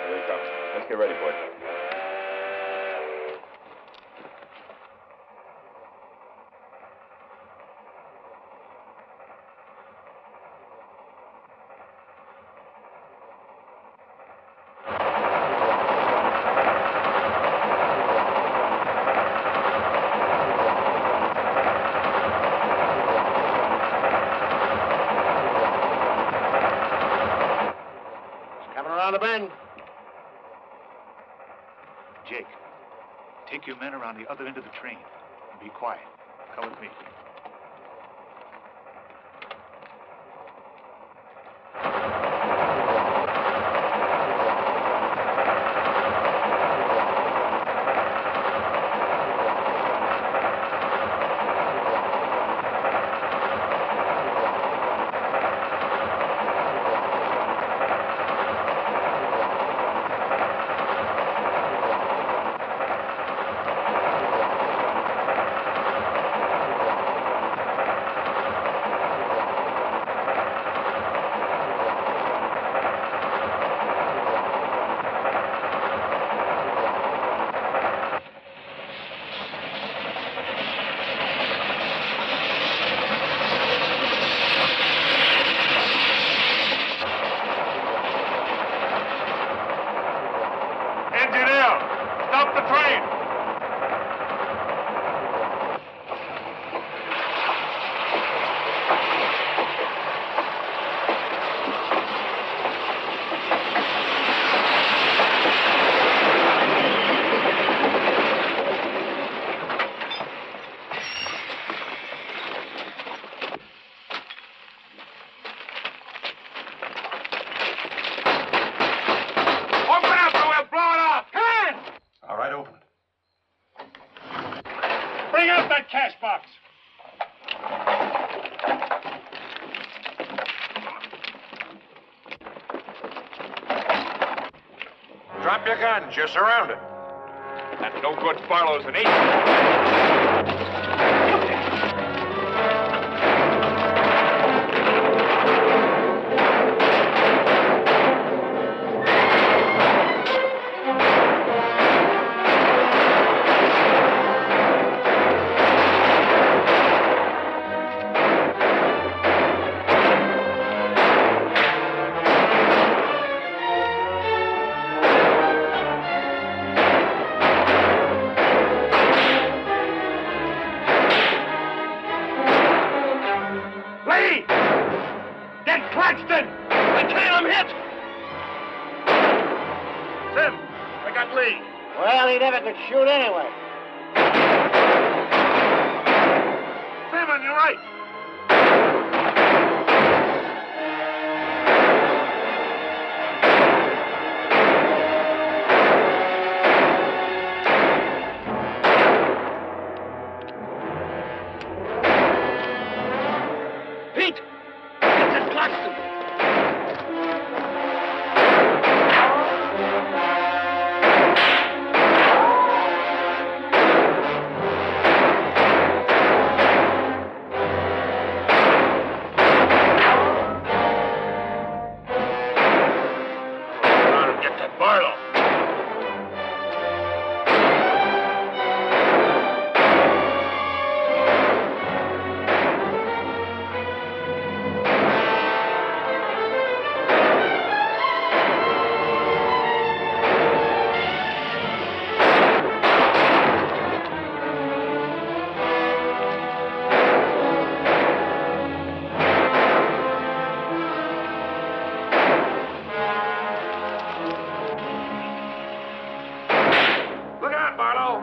Here he comes. Let's get ready for it. Around the bend. Jake, take your men around the other end of the train. And be quiet. Come with me. Drop your guns. You're surrounded. That's no good Barlow's an agent. never could shoot anyway. Freeman, you're right. Pete! It's at Claxton! Get that Barlow. Look out, Barlow.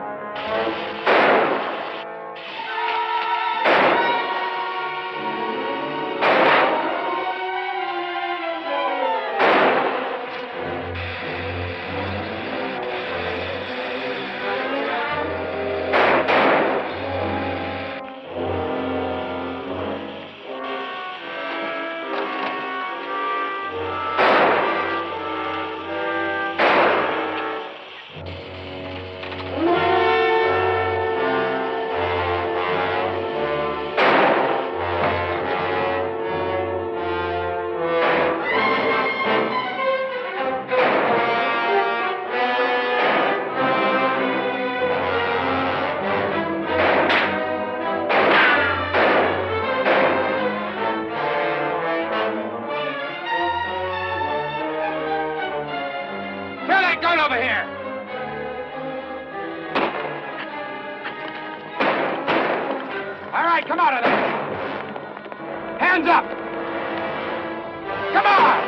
Throw that gun over here! All right, come out of there. Hands up! Come on!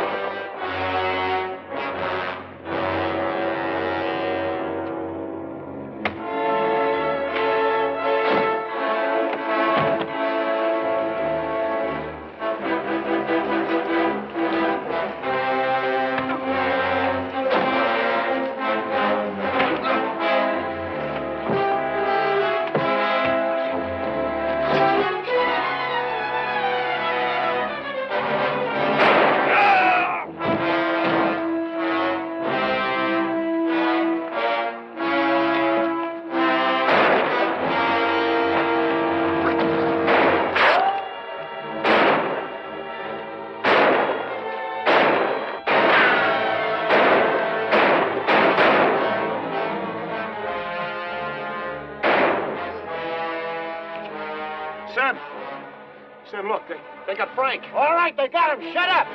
Sam, look, they got Frank. All right, they got him. Shut up.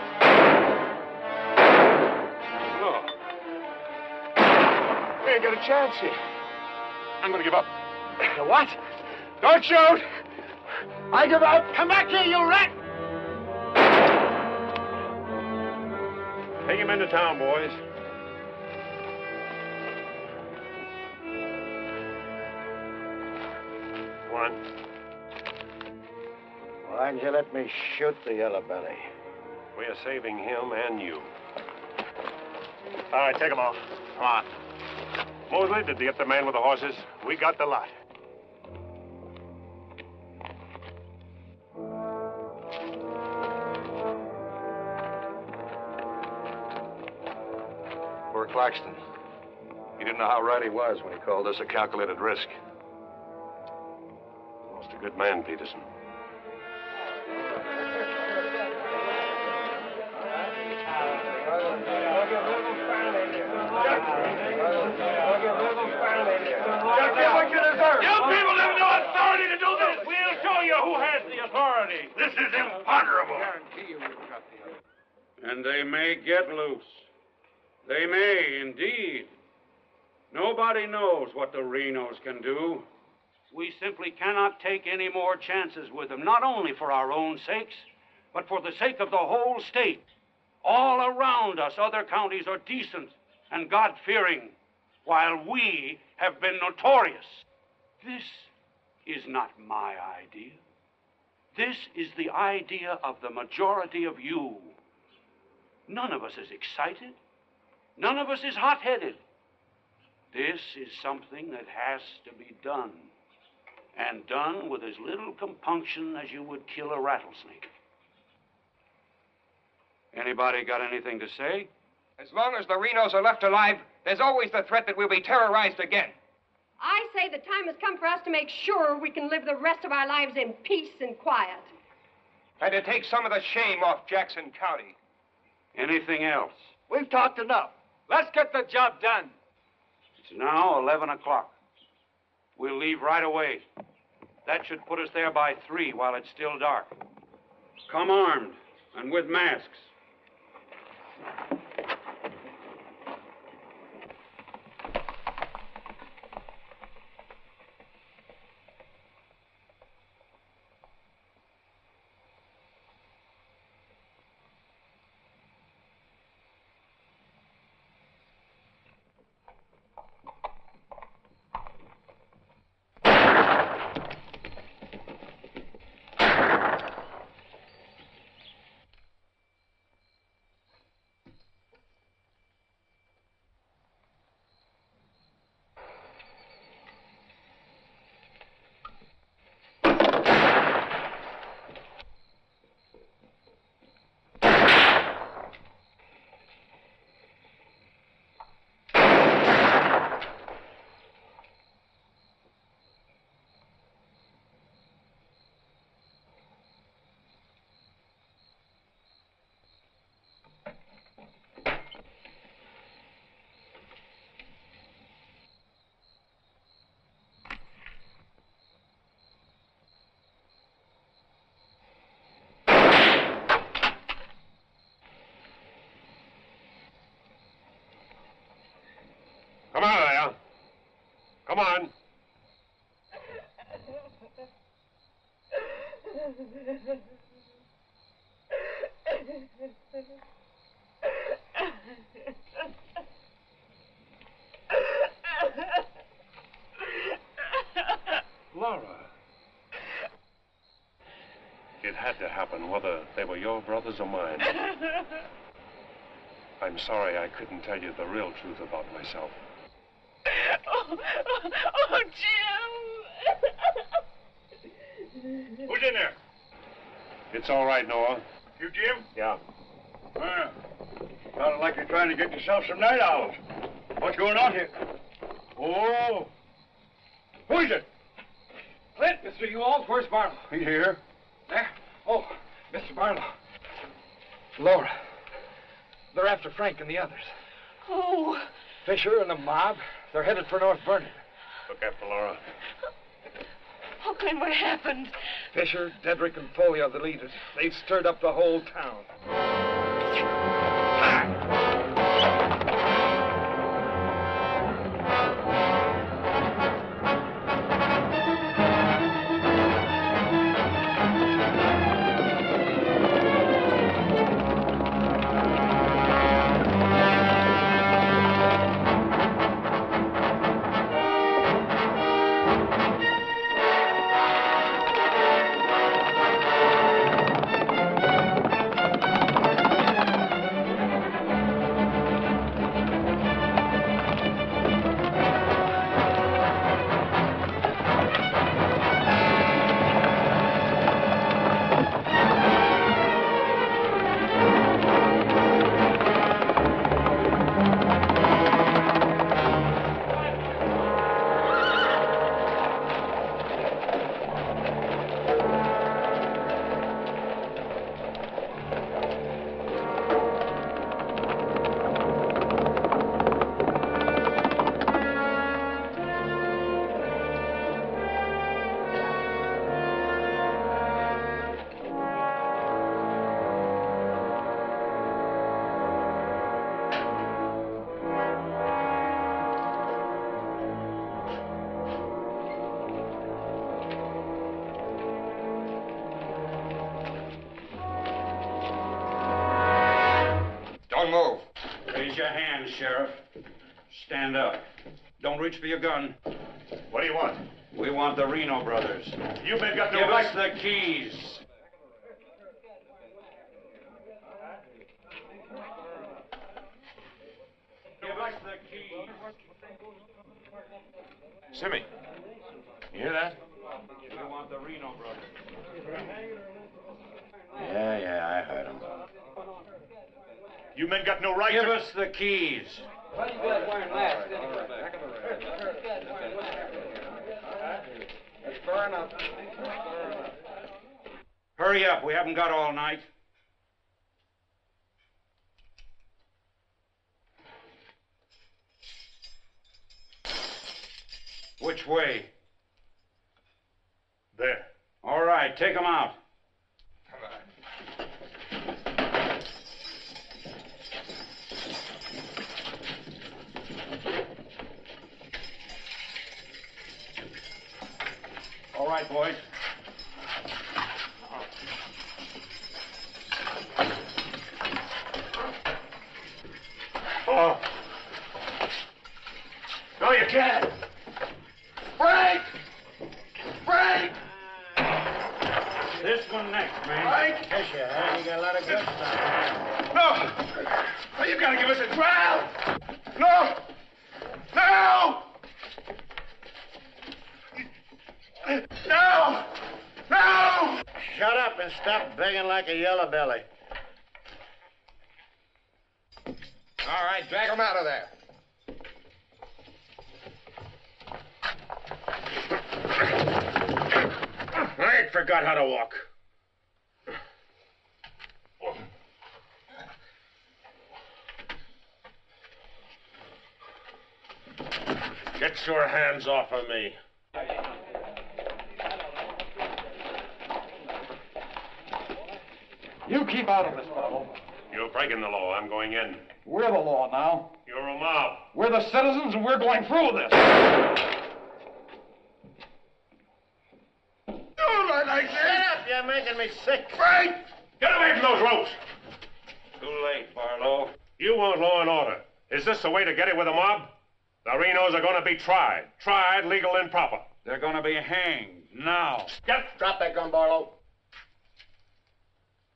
No. We ain't got a chance here. I'm gonna give up. What? Don't shoot! I give up. Come back here, you rat. Take him into town, boys. One. Why didn't you let me shoot the yellow belly? We are saving him and you. All right, take them off. Come on. Mosley, did you get the man with the horses? We got the lot. Poor Claxton. He didn't know how right he was when he called this a calculated risk. Lost a good man, Peterson. What you deserve. You people have no authority to do this. We'll show you who has the authority. This is imponderable. And they may get loose. They may, indeed. Nobody knows what the Renos can do. We simply cannot take any more chances with them, not only for our own sakes, but for the sake of the whole state. All around us, other counties are decent and God-fearing. while we have been notorious. This is not my idea. This is the idea of the majority of you. None of us is excited. None of us is hot-headed. This is something that has to be done, and done with as little compunction as you would kill a rattlesnake. Anybody got anything to say? As long as the Renos are left alive, there's always the threat that we'll be terrorized again. I say the time has come for us to make sure we can live the rest of our lives in peace and quiet. And to take some of the shame off Jackson County. Anything else? We've talked enough. Let's get the job done. It's now 11 o'clock. We'll leave right away. That should put us there by 3 while it's still dark. Come armed and with masks. Come on, there. Come on. Laura. It had to happen, whether they were your brothers or mine. I'm sorry I couldn't tell you the real truth about myself. Oh, Jim! Who's in there? It's all right, Noah. You, Jim? Yeah. Well, sounded like you're trying to get yourself some night owls. What's going on here? Oh. Who is it? Clint, Mr. Ewald, where's Barlow? He's here. There? Oh, Mr. Barlow. Laura. They're after Frank and the others. Oh. Fisher and the mob. They're headed for North Vernon. Look after Laura. Oh, Clint, what happened? Fisher, Dedrick, and Foley are the leaders. They've stirred up the whole town. Don't move. Raise your hands, Sheriff. Stand up. reach for your gun. What do you want? We want the Reno brothers. You men got no Give right. us the keys. Give us the keys. Simmy, you hear that? We want the Reno brothers. Yeah, I heard him. You men got no right Give to... us the keys. Why are you guys wearing masks anyway? That's far enough. Hurry up. We haven't got all night. Which way? There. All right, take them out. All right, boys. Oh. No, you can't. Break! Break! This one next, man. Right. Fisher, huh? You got a lot of good stuff. No! You gotta give us a trial! No! No! No! No! Shut up and stop begging like a yellow belly. All right, drag him out of there. I ain't forgot how to walk. Get your hands off of me. You keep out of this, Barlow. You're breaking the law. I'm going in. We're the law now. You're a mob. We're the citizens, and we're going through with this. Don't let like this! Shut up! You're making me sick. Right! Get away from those ropes! Too late, Barlow. You want law and order. Is this the way to get it with a mob? The Renos are going to be tried. Tried, legal, and proper. They're going to be hanged now. Drop that gun, Barlow.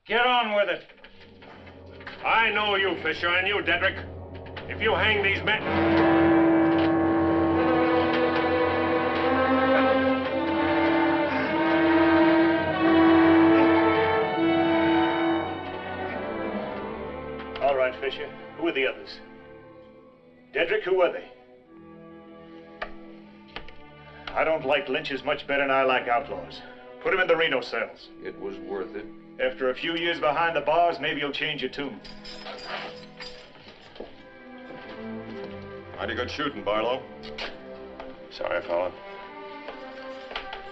Get on with it. I know you, Fisher, and you, Dedrick. If you hang these men... All right, Fisher. Who are the others? Dedrick, who are they? I don't like lynches much better than I like outlaws. Put them in the Reno cells. It was worth it. After a few years behind the bars, maybe you'll change your tune. Mighty good shooting, Barlow. Sorry, fella.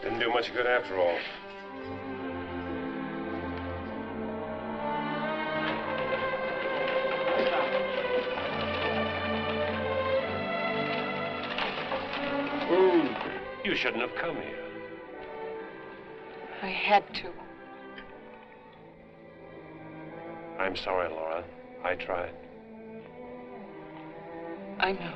Didn't do much good after all. You shouldn't have come here. I had to. I'm sorry, Laura. I tried. I know.